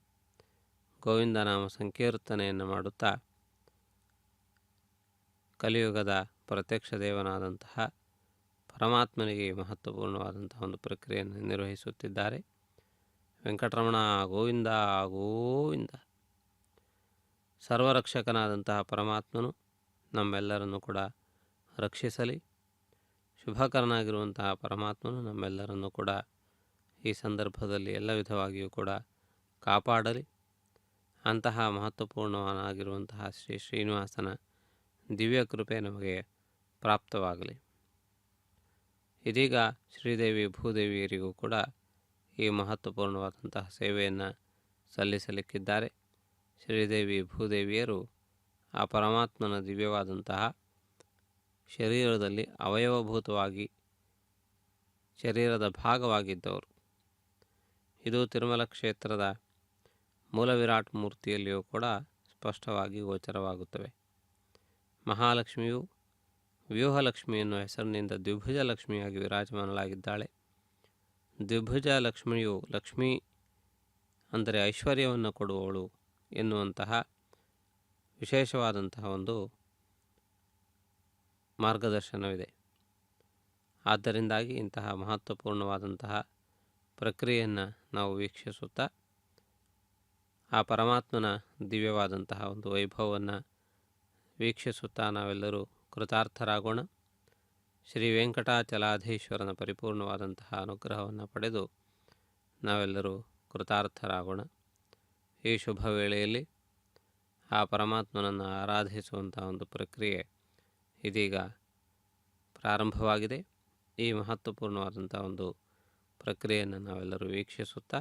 ಗೋವಿಂದನಾಮ ಸಂಕೀರ್ತನೆಯನ್ನು ಮಾಡುತ್ತಾ ಕಲಿಯುಗದ ಪ್ರತ್ಯಕ್ಷ ದೇವನಾದಂತಹ ಪರಮಾತ್ಮನಿಗೆ ಮಹತ್ವಪೂರ್ಣವಾದಂತಹ ಒಂದು ಪ್ರಕ್ರಿಯೆಯನ್ನು ನಿರ್ವಹಿಸುತ್ತಿದ್ದಾರೆ. ವೆಂಕಟರಮಣ ಗೋವಿಂದ ಗೋವಿಂದ. ಸರ್ವರಕ್ಷಕನಾದಂತಹ ಪರಮಾತ್ಮನು ನಮ್ಮೆಲ್ಲರನ್ನು ಕೂಡ ರಕ್ಷಿಸಲಿ. ಶುಭಕರನಾಗಿರುವಂತಹ ಪರಮಾತ್ಮನು ನಮ್ಮೆಲ್ಲರನ್ನು ಕೂಡ ಈ ಸಂದರ್ಭದಲ್ಲಿ ಎಲ್ಲ ವಿಧವಾಗಿಯೂ ಕೂಡ ಕಾಪಾಡಲಿ. ಅಂತಹ ಮಹತ್ವಪೂರ್ಣವಾಗಿರುವಂತಹ ಶ್ರೀ ಶ್ರೀನಿವಾಸನ ದಿವ್ಯ ಕೃಪೆ ನಮಗೆ ಪ್ರಾಪ್ತವಾಗಲಿ. ಇದೀಗ ಶ್ರೀದೇವಿ ಭೂದೇವಿಯರಿಗೂ ಕೂಡ ಈ ಮಹತ್ವಪೂರ್ಣವಾದಂತಹ ಸೇವೆಯನ್ನು ಸಲ್ಲಿಸಲಿಕ್ಕಿದ್ದಾರೆ. ಶ್ರೀದೇವಿ ಭೂದೇವಿಯರು ಆ ಪರಮಾತ್ಮನ ದಿವ್ಯವಾದಂತಹ ಶರೀರದಲ್ಲಿ ಅವಯವಭೂತವಾಗಿ ಶರೀರದ ಭಾಗವಾಗಿದ್ದವರು. ಇದು ತಿರುಮಲ ಕ್ಷೇತ್ರದ ಮೂಲ ವಿರಾಟ್ ಮೂರ್ತಿಯಲ್ಲಿಯೂ ಕೂಡ ಸ್ಪಷ್ಟವಾಗಿ ಗೋಚರವಾಗುತ್ತವೆ. ಮಹಾಲಕ್ಷ್ಮಿಯು ವ್ಯೂಹಲಕ್ಷ್ಮಿ ಎನ್ನುವ ಹೆಸರಿನಿಂದ ದ್ವಿಭುಜ ಲಕ್ಷ್ಮಿಯಾಗಿ ವಿರಾಜಮಾನಳಾಗಿದ್ದಾಳೆ. ದ್ವಿಭುಜ ಲಕ್ಷ್ಮಿಯು ಲಕ್ಷ್ಮಿ ಅಂದರೆ ಐಶ್ವರ್ಯವನ್ನು ಕೊಡುವವಳು ಎನ್ನುವಂತಹ ವಿಶೇಷವಾದಂತಹ ಒಂದು ಮಾರ್ಗದರ್ಶನವಿದೆ. ಆದ್ದರಿಂದಾಗಿ ಇಂತಹ ಮಹತ್ವಪೂರ್ಣವಾದಂತಹ ಪ್ರಕ್ರಿಯೆಯನ್ನು ನಾವು ವೀಕ್ಷಿಸುತ್ತಾ ಆ ಪರಮಾತ್ಮನ ದಿವ್ಯವಾದಂತಹ ಒಂದು ವೈಭವವನ್ನು ವೀಕ್ಷಿಸುತ್ತಾ ನಾವೆಲ್ಲರೂ ಕೃತಾರ್ಥರಾಗೋಣ. ಶ್ರೀ ವೆಂಕಟಾಚಲಾಧೀಶ್ವರನ ಪರಿಪೂರ್ಣವಾದಂತಹ ಅನುಗ್ರಹವನ್ನು ಪಡೆದು ನಾವೆಲ್ಲರೂ ಕೃತಾರ್ಥರಾಗೋಣ. ಈ ಶುಭ ವೇಳೆಯಲ್ಲಿ ಆ ಪರಮಾತ್ಮನನ್ನು ಆರಾಧಿಸುವಂತಹ ಒಂದು ಪ್ರಕ್ರಿಯೆ ಇದೀಗ ಪ್ರಾರಂಭವಾಗಿದೆ. ಈ ಮಹತ್ವಪೂರ್ಣವಾದಂಥ ಒಂದು ಪ್ರಕ್ರಿಯೆಯನ್ನು ನಾವೆಲ್ಲರೂ ವೀಕ್ಷಿಸುತ್ತಾ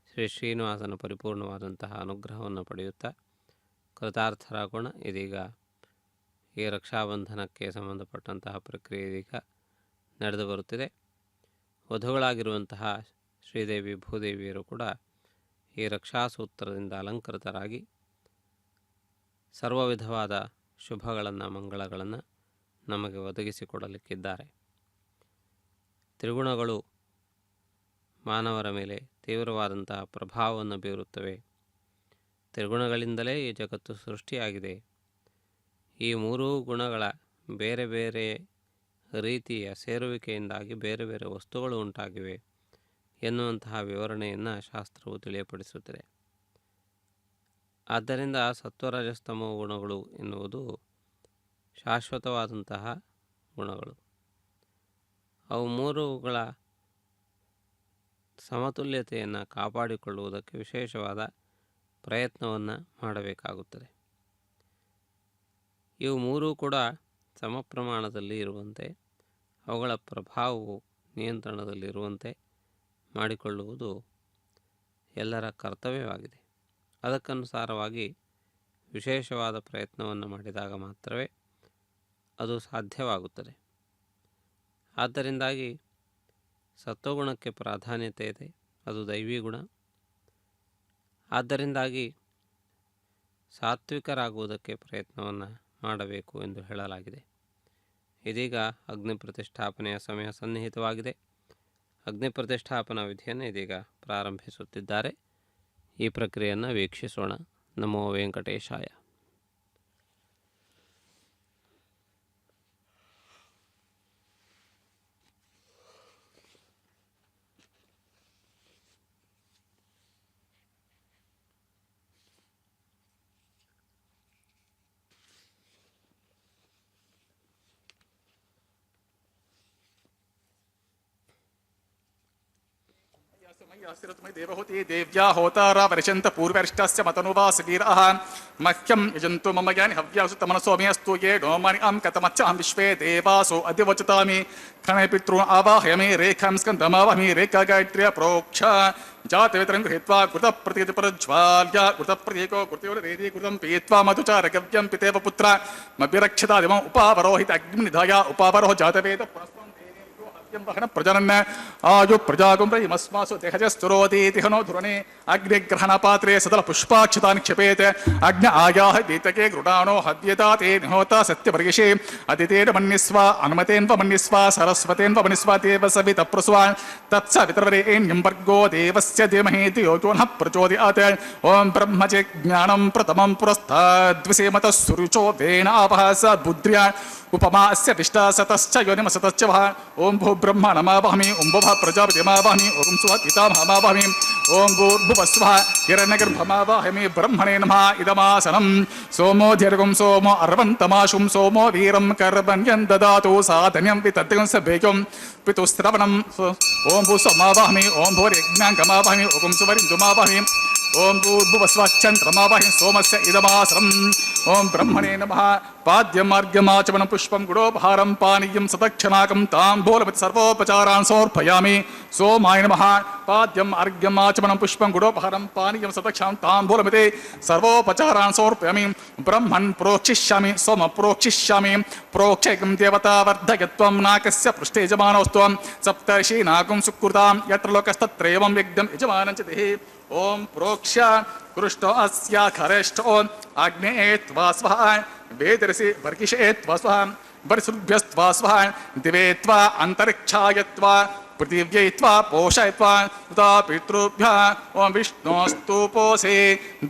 ಶ್ರೀ ಶ್ರೀನಿವಾಸನ ಪರಿಪೂರ್ಣವಾದಂತಹ ಅನುಗ್ರಹವನ್ನು ಪಡೆಯುತ್ತಾ ಕೃತಾರ್ಥರಾಗೋಣ. ಇದೀಗ ಈ ರಕ್ಷಾಬಂಧನಕ್ಕೆ ಸಂಬಂಧಪಟ್ಟಂತಹ ಪ್ರಕ್ರಿಯೆ ಇದೀಗ ನಡೆದು ಬರುತ್ತಿದೆ. ವಧುಗಳಾಗಿರುವಂತಹ ಶ್ರೀದೇವಿ ಭೂದೇವಿಯರು ಕೂಡ ಈ ರಕ್ಷಾಸೂತ್ರದಿಂದ ಅಲಂಕೃತರಾಗಿ ಸರ್ವ ವಿಧವಾದ ಶುಭಗಳನ್ನು ಮಂಗಳಗಳನ್ನು ನಮಗೆ ಒದಗಿಸಿಕೊಡಲಿಕ್ಕಿದ್ದಾರೆ. ತ್ರಿಗುಣಗಳು ಮಾನವರ ಮೇಲೆ ತೀವ್ರವಾದಂತಹ ಪ್ರಭಾವವನ್ನು ಬೀರುತ್ತವೆ. ತ್ರಿಗುಣಗಳಿಂದಲೇ ಈ ಜಗತ್ತು ಸೃಷ್ಟಿಯಾಗಿದೆ. ಈ ಮೂರೂ ಗುಣಗಳ ಬೇರೆ ಬೇರೆ ರೀತಿಯ ಸೇರುವಿಕೆಯಿಂದಾಗಿ ಬೇರೆ ಬೇರೆ ವಸ್ತುಗಳು ಉಂಟಾಗಿವೆ ಎನ್ನುವಂತಹ ವಿವರಣೆಯನ್ನು ಶಾಸ್ತ್ರವು ತಿಳಿಯಪಡಿಸುತ್ತದೆ. ಆದ್ದರಿಂದ ಸತ್ವರಜಸ್ತಮೋ ಗುಣಗಳು ಎನ್ನುವುದು ಶಾಶ್ವತವಾದಂತಹ ಗುಣಗಳು. ಅವು ಮೂರುಗಳ ಸಮತುಲ್ಯತೆಯನ್ನು ಕಾಪಾಡಿಕೊಳ್ಳುವುದಕ್ಕೆ ವಿಶೇಷವಾದ ಪ್ರಯತ್ನವನ್ನು ಮಾಡಬೇಕಾಗುತ್ತದೆ. ಇವು ಮೂರೂ ಕೂಡ ಸಮ ಪ್ರಮಾಣದಲ್ಲಿ ಇರುವಂತೆ, ಅವುಗಳ ಪ್ರಭಾವವು ನಿಯಂತ್ರಣದಲ್ಲಿರುವಂತೆ ಮಾಡಿಕೊಳ್ಳುವುದು ಎಲ್ಲರ ಕರ್ತವ್ಯವಾಗಿದೆ. ಅದಕ್ಕನುಸಾರವಾಗಿ ವಿಶೇಷವಾದ ಪ್ರಯತ್ನವನ್ನು ಮಾಡಿದಾಗ ಮಾತ್ರವೇ ಅದು ಸಾಧ್ಯವಾಗುತ್ತದೆ. ಆದ್ದರಿಂದಾಗಿ ಸತ್ವಗುಣಕ್ಕೆ ಪ್ರಾಧಾನ್ಯತೆ ಇದೆ, ಅದು ದೈವಿ ಗುಣ. ಆದ್ದರಿಂದಾಗಿ ಸಾತ್ವಿಕರಾಗುವುದಕ್ಕೆ ಪ್ರಯತ್ನವನ್ನು ಮಾಡಬೇಕು ಎಂದು ಹೇಳಲಾಗಿದೆ. ಇದೀಗ ಅಗ್ನಿ ಪ್ರತಿಷ್ಠಾಪನೆಯ ಸಮಯ ಸನ್ನಿಹಿತವಾಗಿದೆ. ಅಗ್ನಿ ಪ್ರತಿಷ್ಠಾಪನಾ ವಿಧಿಯನ್ನು ಇದೀಗ ಪ್ರಾರಂಭಿಸುತ್ತಿದ್ದಾರೆ. ಈ ಪ್ರಕ್ರಿಯೆಯನ್ನು ವೀಕ್ಷಿಸೋಣ. ನಮೋ ವೆಂಕಟೇಶಾಯ. देवहूति देव्या होतारा वर्षन्त पूर्वरिष्टस्य मतनुवास वीरः मह्यं यजन्तु मम ज्ञानि हव्यासु तमनसो मे अस्तु ये डोमानि कतमच्चाहं विश्वे देवासो अधिवचतामि खणे पितॄन् आवाहयामि रेखां स्कन्दमावाहमि रेखा गायत्र्या प्रोक्ष जातवेतरं गृहीत्वा कृतप्रतीतिपरज्वाल्या कृतप्रतीको कृत्योरेदी कृतं पीत्वा मधुचारगव्यं पितेव पुत्र मभ्यरक्षतादिमम् उपावरोहित अग्निनिधाय उपावरोह जातवेद वहन प्रजनन् आयु प्रजागुम्रयमस्मासु देहजस्तुरोदीतिहनो धुरणे अग्निग्रहण पात्रे सदल पुष्पाक्षतानि क्षपेत् अग्न आयाह दीतके गृणानो हव्यता ते निहोता सत्यवर्गिषे अदितेन मन्यस्व अनुमतेन्व मन्यस्व सरस्वतेन्व मन्यस्व देव सवित प्रस्वा तत्सवितर्वरेण्यं वर्गो देवस्य धीमहि धियो यो नः प्रचोदयात् ॐ ब्रह्मचे ज्ञानं प्रथमं पुरस्ताद्विषेमतः सुरुचो वेणापः स बुद्ध्या उपमास्य विष्टासतश्च योनिमसतश्च वः ॐ भू ब्रह्म नमावाहमि ॐ भुवः प्रजापतिमावाहमि ॐ सुवः पितामहमावाहमि ॐ भूर्भुवस्वः हिरण्यगर्भमावाहमि ब्रह्मणे नमः इदमासनं सोमो दीर्घं सोमो अर्वन्तमाशुं सोमो वीरं कर्मण्यं ददातु साधन्यं वितद्यं सभेयं पितुस्त्रवणं ॐ भूस्वमावाहमि ॐ भूर्यज्ञाङ्गमावाहमि ॐ सुवरिन्दुमावाहमि ॐ भूर्भुवस्वश्चन्द्रमावाहमि सोमस्य इदमासनं ॐ ब्रह्मणे नमः पाद्यमार्ग्यमाचमनं पुष्पं गुडोपहारं पानीयं सदक्षनाकं ताम्बूलवत् सर्वोपचारान् समर्पयामि सोमाय नमः पाद्यम् अर्घ्यमाचमनं पुष्पं गुडोपहारं पानीयं सदक्षां ताम्बूलमिते सर्वोपचारान् समर्पयामि ब्रह्मन् प्रोक्षिष्यामि सोम प्रोक्षिष्यामि प्रोक्षयं देवतावर्धयत्वं नाकस्य पृष्ठे यजमानोस्त्वं सप्तर्षि नाकं सुकृतां यत्र लोकस्तत्रैवं यज्ञं यजमानं च देहि ॐ प्रोक्ष्य कृष्णो अस्या खरेष्ठो अग्ने त्वा स्वः वेदरसि वर्गिषे त्वा स्वः वर्षुभ्यस्त्वा स्वः दिवे त्वा अन्तरिक्षाय त्वा पृथिव्यै त्वा पोषयत्वा उता पितृभ्यः ॐ विष्णोस्तु पोषे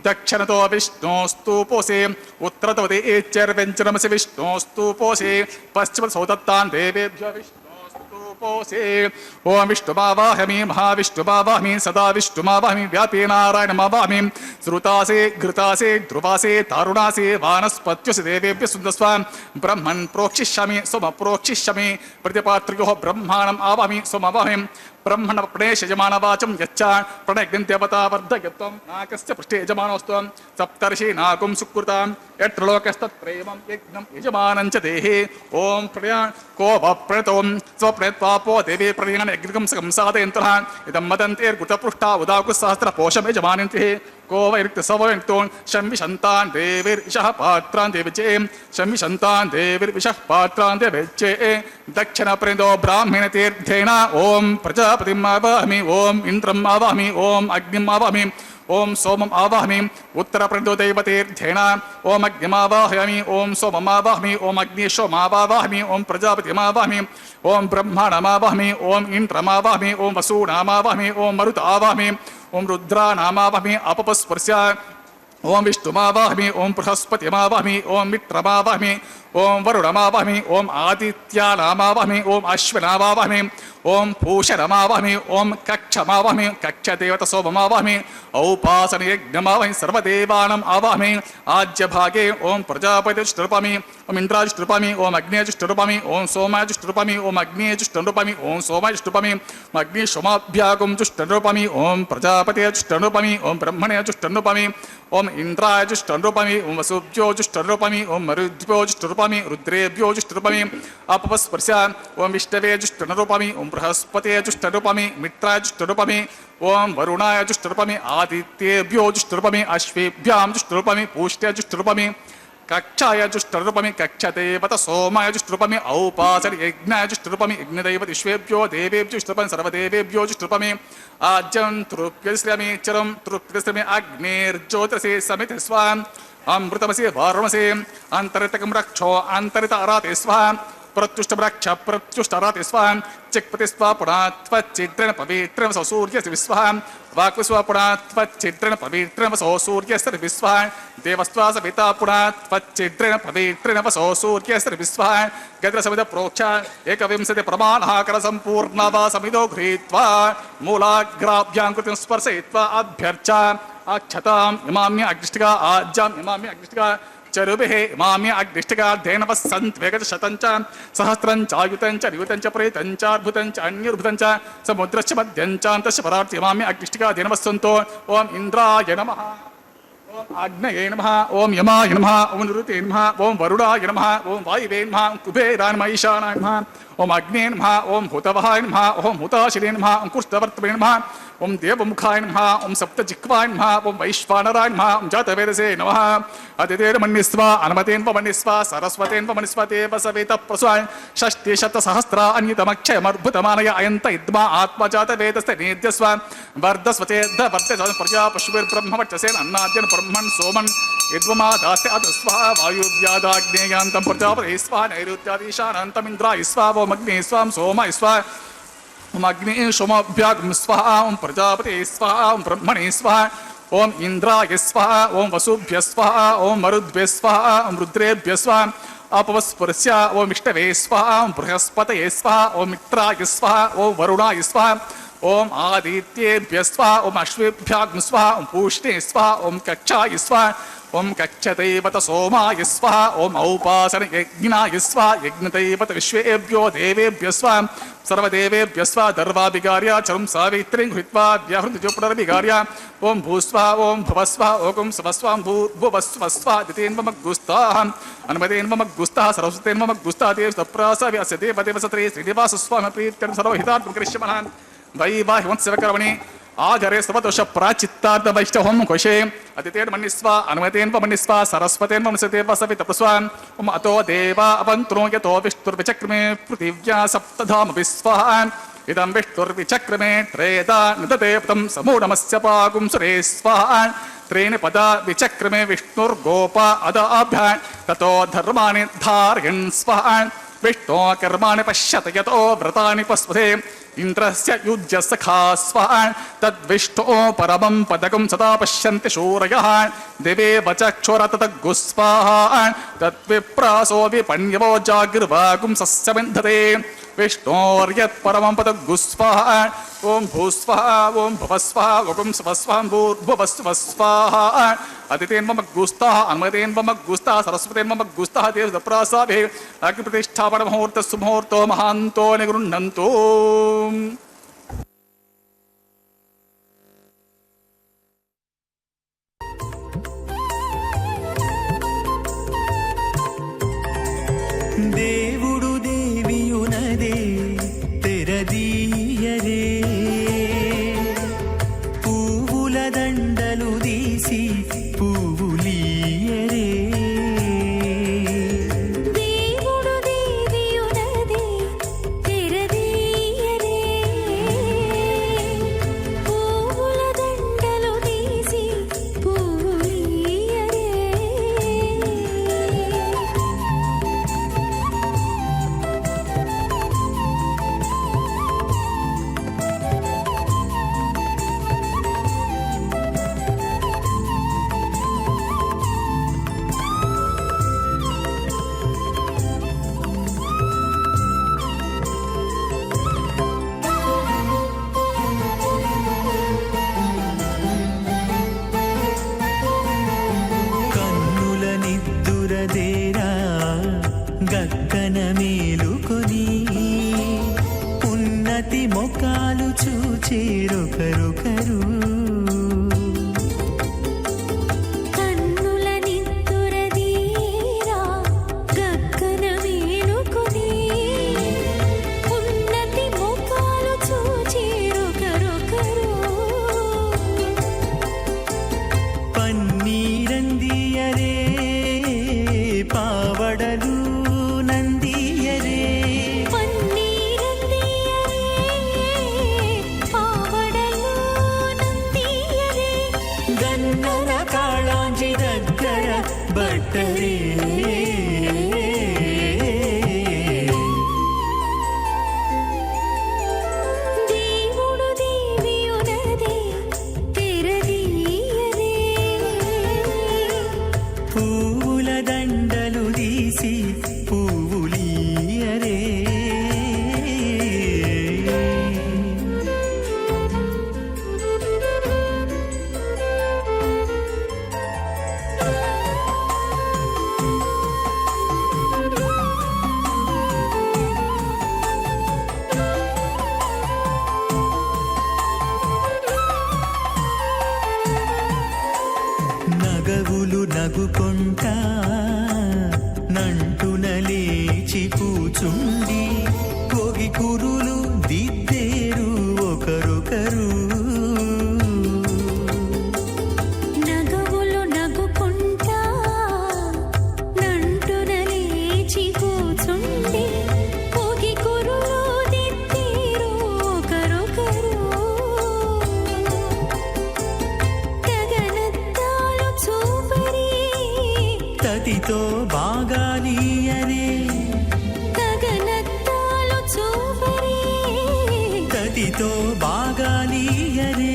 दक्षिणतो विष्णोस्तु पोषे उत्तरतो देचर्व्यञ्जनमसि विष्णोस्तु पोषे पश्चिमतो दत्तान् देवेभ्यो पोषे ॐ विष्णुमावाहमि महाविष्णुमावाहमि सदा विष्णुमावाहमि व्यापी नारायणमावाहमि श्रुतासे घृतासे ध्रुवासे तारुणासे वानस्पत्युषि देवेभ्यः सुन्दस्व ब्रह्मन् प्रोक्षिष्यामि सोम प्रोक्षिष्यामि प्रतिपात्रियोः ब्रह्माणम् आवाहमि सोमवाहमि ब्रह्मण प्रणेश यजमानवाचं यच्च प्रणयज्ञं देवतावर्धयत्वं नाकस्य पृष्ठे यजमानोस्त्वं सप्तर्षि नाकुं सुकृतां यत्र लोकस्तत्रैवं यज्ञं यजमानं च देहि ॐ प्रणय को वप्रणतों स्वप्रणत्वापो देवी प्रणयेन यज्ञं संसादयन्तः इदं मदन्तेर्गुतपृष्ठा उदाकुसहस्रपोषं यजमानन्ति को वैरिक्तसवयन्तो शम्विशन्तान् देवीर्विषः पात्रान् देविचे शम्विशन्तान् देवीर्विषः पात्रान् देविचे दक्षिणप्रेन्दो ब्राह्मण तीर्थेन ॐ प्रजापतिम् आवाहमि ॐ इन्द्रम् आवाहमि ॐ अग्निम् आवाहमि ॐ सोमम् आवाहमि उत्तरप्रेन्दो दैवतीर्थेन ॐ अग्निमावाहयामि ॐ सोममावाहमि ॐ अग्निशोमावाहमि ॐ प्रजापतिमावाहमि ॐ ब्रह्माणमावाहमि ॐ इन्द्रमावाहमि ॐ वसूनामावाहमि ॐ मरुतावाहमि ॐ रुद्रानामावाहमि अपपस्पर्श्य ॐ विष्णुमावाहमि ॐ बृहस्पतिमावाहमि ॐ मित्रमावाहमि ॐ वरुणमावाहमि ॐ आदित्यानामावाहमि ॐ अश्विनामावाहमि ॐ पूषणमावाहमि ॐ कक्षमावाहमि कक्षदेवतसोममावाहमि औपासनयज्ञमावाहमि सर्वदेवानाम् आवाहमि आज्यभागे ॐ प्रजापतिष्टरूपामि ॐ इन्द्राजुष्टरूपामि ॐ अग्नेजुष्टरूपामि ॐ सोमाजुष्टरूपामि ॐ अग्नेजुष्टरूपामि ॐ सोमाजुष्टरूपामि अग्निशोमाभ्यागं जुष्टरूपामि ॐ प्रजापतिजुष्टरूपामि ॐ ब्रह्मणेजुष्टरूपामि ॐ इन्द्राजुष्टरूपामि ॐ वसुभ्योजुष्टरूपामि ॐ मरुद्भ्योजुष्टरूपामि रुद्रेभ्योजुष्टरूपामि अपपस्पर्श्य ॐ विष्णवेजुष्टरूपामि ॐ बृहस्पतेजुष्टरूपामि मित्राजुष्टरूपामि ॐ वरुणाजुष्टरूपामि आदित्येभ्योजुष्टरूपामि अश्वेभ्यां पूष्ट्यजुष्टरूपामि कक्षायजुष्टरूपामि कक्षदेवत सोमायजुष्टरूपामि औपासनयज्ञायजुष्टरूपामि यज्ञदैवतिष्वेभ्यो देवेभ्योजुष्टरूपामि सर्वदेवेभ्योजुष्टरूपामि आज्यं तृप्यश्रयामि चरं तृप्यश्रयामि अग्नेर्ज्योतिषे समिति स्वाहा अमृतमसि वारुणसि अन्तरितकं रक्षो अन्तरित अराते स्वाहा प्रत्युष्टरक्ष प्रत्युष्टराते स्वाहा चिक्पति स्वा पुणात्वच्चिद्रेण पवित्रेण वसो सूर्यस्य विस्वाहा वाक्विस्वा पुणात्वच्चिद्रेण पवित्रेण वसो सूर्यस्य विस्वाहा देवस्त्वा सविता पुणात्वच्चिद्रेण पवित्रेण वसो सूर्यस्य विस्वाहा गद्रसमित प्रोक्ष एकविंशति प्रमाणाकर सम्पूर्णवा समिदो गृहीत्वा मूलाग्राभ्यां कृतिं स्पर्शयित्वा अभ्यर्च अक्षताम् इमाम्य अग्निष्टिका आज्याम् इमाम्य अग्निष्टिका चरुभिः माम्य अग्निष्ठिकाध्ययनवः सन्त्वेगच शतं च सहस्रं चायुतं च नियुतं च प्रेतं च अर्भुतं च अन्यर्भुतं च समुद्रस्य मध्यं च अन्तस्य परार्थे माम्य अग्निष्ठिकाध्ययनवः सन्तो ॐ इन्द्राय नमः ओम आग्नेये नमः ओम यमाय नमः ओम निरुते नमः ओम वरुणाय नमः ओम वायुवे नमः ओम कुबेराय नमः ईशानाय नमः ओम अग्ने नमः ओम हुतवहाय नमः ओम हुताशिरे नमः ओम कुष्ठवर्तवे नमः ओम देवमुखाय नमः ओम सप्तजिह्वाय नमः ओम वैश्वानराय नमः ओम जातवेदसे नमः अदितेर्मन्यस्वा अनुमतेन्वमन्यस्वा सरस्वतेन्वमन्यस्वतेव सवेतः प्रसूय षष्टिशतसहस्रा अन्यतमक्षयमर्भुतमानय अयन्त इद्मा आत्मजातवेदस्य नेद्यस्व वर्धस्वतेद्ध वर्धस प्रजा पशुभिर्ब्रह्मवर्चसेन अन्नाद्यन् ब्रह्मन् सोमन् यद्वमादास्य अधस्वा वायुव्यादाग्नेयान्तं प्रजापते स्वा नैऋत्यादीशानान्तमिन्द्राय स्वा वोमग्ने स्वां सोमाय स्वा ओम अग्नि सोमाभ्यागम स्वाहा ओम प्रजापते स्वाहा ओम ब्रह्मणे स्वाहा ओम इंद्राय स्वाहा ओम वसुभ्य स्वाहा ओम मरुद्भ्य स्वाहा ओम रुद्रेभ्य स्वाहा अपवस्पुरस्य ओम इष्टवे स्वाहा ओम बृहस्पतये स्वाहा ओम मित्राय स्वाहा ओम वरुणाय स्वाहा ओम आदित्येभ्य स्वाहा ओम अश्वेभ्यागम स्वाहा ओम पूष्णे स्वाहा ओम कक्षाय स्वाहा ओम कक्षतेवत सोमाय स्वाहा ओम औपासन यज्ञाय स्वाहा यज्ञतेवत विश्वेभ्यो देवेभ्य स्वाहा सर्वदेवेभ्य स्वाहा दर्वाभिगार्य चरुं सावित्रीं गृहीत्वा व्याहृतजोपडरभिगार्य ओम भूस्वाहा ओम भुवस्वाहा ओम स्वस्वां भूर्भुवस्वस्वाहा दितेन्वमग्गुस्ताः अनुमतेन्वमग्गुस्ताः सरस्वतेन्वमग्गुस्ताः देवस्तप्रासावि अस्य देवदेवसत्रे श्रीनिवासस्वामी प्रीत्यर्थं सर्वहितार्थं करिष्यामः वैवाहिवंशवकर्मणि आजरे सर्वदोष प्राचित्तार्थ वैष्णवं कोशे अतिथेर्मन्यस्वा अनुमतेन्वमन्यस्वा सरस्वतेन्वमन्यस्तेव सवितप्रस्वा ओम अतो देवा अवन्त्रो यतो विष्णुर्विचक्रमे पृथिव्या सप्तधामपि स्वाहा इदं विष्णुर्विचक्रमे त्रेधा निदते तं समूढमस्य पागुं सुरे स्वाहा त्रीणि पदा विचक्रमे विष्णुर्गोपा अदाभ्या ततो धर्माणि धारयन् स्वाहा विष्णो कर्माणि पश्यत यतो व्रतानि पस्वते इंद्रस्य युज्य सखा स्वाहा तद्विष्णो परमं पदकं सदा पश्यन्ति शूरयः दिवे वचक्षुरततगुस्वाहा तद्विप्रासो विपण्यवो जागृवागुं सस्यविन्धते विष्णोर्यत्परमं पदगुस्वाहा ओम भूस्वाहा ओम भुवस्वाहा ओम स्वस्वाहा भूर्भुवस्वस्वाहा अतिथेन्वमग्गुस्ताः अनुमतेन्वमग्गुस्ताः सरस्वतेन्वमग्गुस्ताः देवदप्रासाभे अग्निप्रतिष्ठापनमुहूर्तः सुमुहूर्तो महान्तो निगृह्णन्तु దేవుడు దేవియునదే తెరదీయరే పువ్వుల దండలు తీసి పువ్వులీయరే దేవుడు దేవియునదే తెరదీయరే పువ్వుల దండలు తీసి పువ్వులీయరే కన్నుల నిద్దురదేరా గక్కన మేలుకొని ఉన్నతి మొకాలు చూచేరొకరొకరు కన్నుల నిద్దురదీరా గగ్గన మేలుకొని ఉన్నతి ముఖాలు చూచిరొకరొకరు పన్నీరందియరే పావడలు నందియరే పన్నీరందియరే పావడలు చూసుకుంటా నంటున లేచి కూచుండి కోగి కురులు దిద్దేరు ఒకరొకరు నగవులు నగుకుంటా నంటున లేచి కూచుండి పోగి కురులు దిద్దేరు ఒకరొకరు గగనత్తాలు చూపరి తతితో బాగాలియరే గగనత్తాలు చూపరి తతితో బాగాలియరే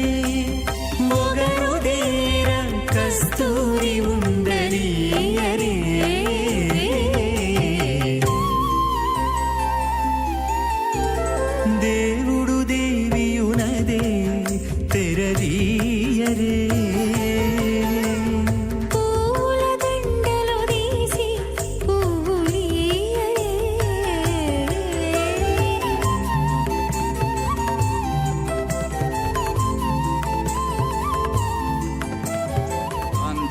మొగరు దేర కస్తూరి ఉండలియరే దేవుడు దేవియునదే తెరదీయరే పూల దండలు తీసి పువ్వులియరే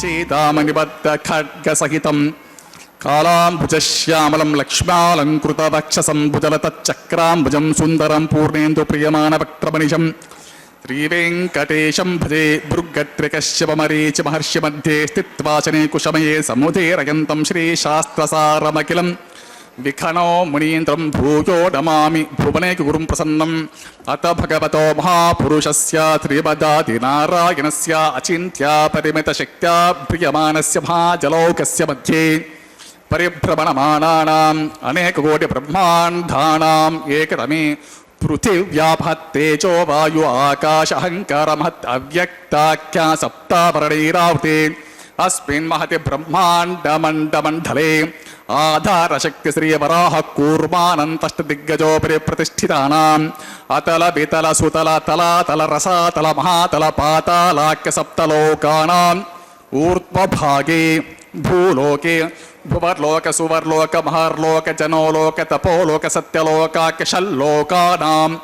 చేతామనిబద్ధ ఖడ్గ సహితం కాళాంబుజశ్యామలం లక్ష్మాలంకృతవక్షసం భుజలతచ్చక్రాంబుజం సుందరం పూర్ణేందు ప్రియమానవక్త్రమనిశం శ్రీవేంకటేశం భజే భృగత్రికశ్యపమరీచి మహర్షి మధ్యే స్థిత్వాచనే కుశమయే సముదీరయంతం శ్రీశాస్త్రసారమఖిలం విఖనో మునీంద్రం భూయో నమామి భువనేకి గురుం ప్రసన్నం అత భగవతో మహాపురుషస్య శ్రీమదాదినారాయణస్య అచింత్య పరిమిత శక్త్యా ప్రియమానస్య మహాజలౌకస్య మధ్యే పరిభ్రమణమానానాం అనేకకోటి బ్రహ్మాండానాం ఏకతమే పృథివ్యాపత్తేజో వాయు ఆకాశ అహంకార మహత్ అవ్యక్తాఖ్యా సప్తావరణైరావృతే అస్మిన్ మహతి బ్రహ్మాండమండమండలే ఆధారశక్తి శ్రీ వరాహ కూర్మానంతష్ట దిగ్గజోపరి ప్రతిష్ఠితానాం అతల బితల సుతల తలాతల రసాతల మహాతల పాతాళాఖ్య సప్తలోకానాం ఊర్ధ్వభాగే భూలోకే భువర్లోక సువర్లోక మహర్లోక జనోలోక తపోలోక సత్యలోకాఖ్య షల్లోకానాం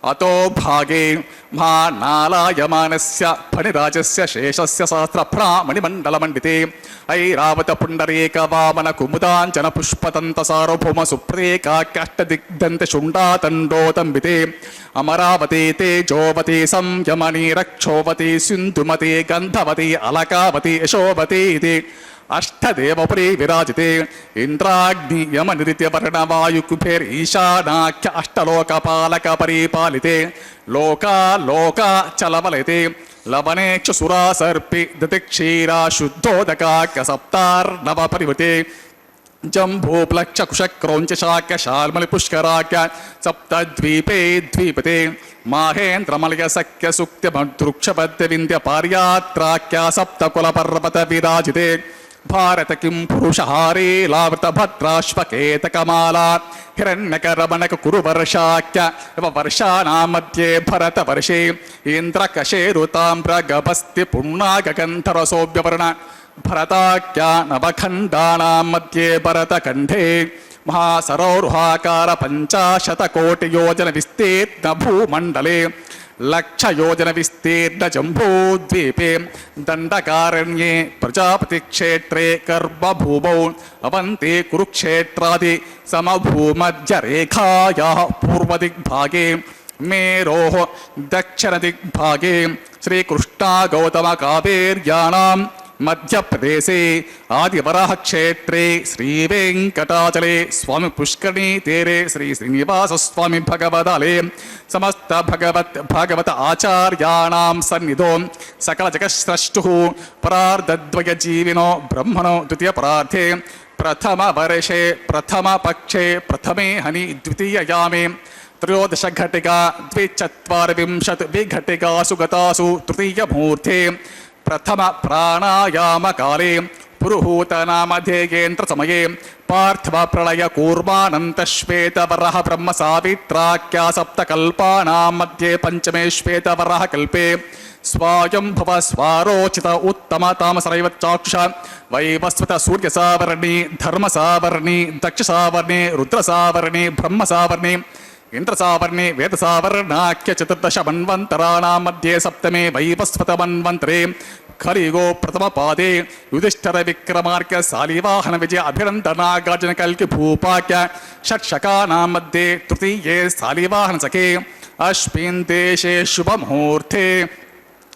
అతో భాగే మహానాలాయమానస్య ఫణిరాజస్య శేషస్య సహస్రభ్రామణిమండలమండితే ఐరావత పుండరీక వామన కుముదాంచన పుష్పతంత సార్వభౌమ సుప్రేకాఖ్యష్టదిగ్ధంత శుండాతండోతంబితే అమరావతి తేజోవతి సంయమని రక్షోవతి సింధుమతి గంధవతి అలకావతి యశోవతి ఇది అష్టదేవపురి విరాజితే ఇంద్రాగ్ని యమ నిరిత్య వర్ణ వాయు కుబేర్ ఈశానాఖ్య అష్టలోకపాలక పరిపాలితే లోకా లోకా చలవలతే లవనేక్ష సురా సర్పి దతిక్షీరా శుద్ధోదకాఖ్య సప్తార్నవ పరివృతే జంబూప్లక్ష కుశక్రౌంచ శాఖ్య శాల్మలి పుష్కరాఖ్య సప్తద్వీపే ద్వీపతే మాహేంద్రమలయ సఖ్య సుక్త్య మధృక్షపద్య వింధ్య పార్యాత్రాఖ్య సప్తకుల పర్వత విరాజితే భారత కిం పురుషహారే లావృత భద్రాశ్వకేతకమాలా హిరణ్యకరమణక కురు వర్షాఖ్య వర్షానాం మధ్యే భరత వర్షే ఇంద్రకశేరుతామ్రగభస్తి పుణ్ణాగంధరసోభ్యవర్ణ భరతాఖ్య నవఖండానాం మధ్యే భరతఖండే మహాసరోరుహాకార 50 కోటి యోజన విస్తీర్ణ భూమండలే లక్షయోజన విస్తీర్ణ జంబూద్వీపే దండకారణ్యే ప్రజాపతి క్షేత్రే కర్మభూమౌ అవంతే కురుక్షేత్రాది సమభూమధ్యరేఖాయా పూర్వదిగ్భాగే మేరోః దక్షిణదిగ్భాగే శ్రీకృష్ణా గౌతమ కావేర్యానాం మధ్యప్రదేశే ఆదివరాహ క్షేత్రే శ్రీవేంకటాచలే స్వామి పుష్కరిణీ తీరే శ్రీ శ్రీనివాస స్వామి భగవదాలే సమస్త భాగవత ఆచార్యాణాం సన్నిధో సకల జగత్స్రష్టు పరార్ధద్వయ జీవినో బ్రహ్మణో ద్వితీయ పరార్థే ప్రథమ వర్షే ప్రథమ పక్షే ప్రథమే హని ద్వితీయయామే త్రయోదశ ఘటికా 24 విఘటికాసు గతాసు తృతీయ ముహూర్తే ప్రథమ ప్రాణాయామ కాలే పురుహూతనామధేయేంద్ర సమయే పార్థివ ప్రళయ కూర్మానంత శ్వేతవరః బ్రహ్మ సావిత్రాఖ్యా సప్తకల్పానాం మధ్యే పంచమే శ్వేతవరః కల్పే స్వాయంభవ స్వారోచిత ఉత్తమ తామసరైవ చాక్షుష వైవస్వత సూర్య సావర్ణి ధర్మ సావర్ణి దక్ష సావర్ణి రుద్ర సావర్ణి బ్రహ్మ సావర్ణి ఇంద్ర సావర్ణి వేద సావర్ణాఖ్య 14 మన్వంతరాణాం మధ్యే సప్తమే వైవస్వత మన్వంతరే కలియుగో ప్రథమ పాదే యుధిష్ఠర విక్రమార్క శాలివాహన విజయ అభినందనాగార్జున కల్కి భూపాక్య షట్శకానాం మధ్యే తృతీయే శాలివాహన సఖే అస్మిన్ దేశే శుభముహూర్తే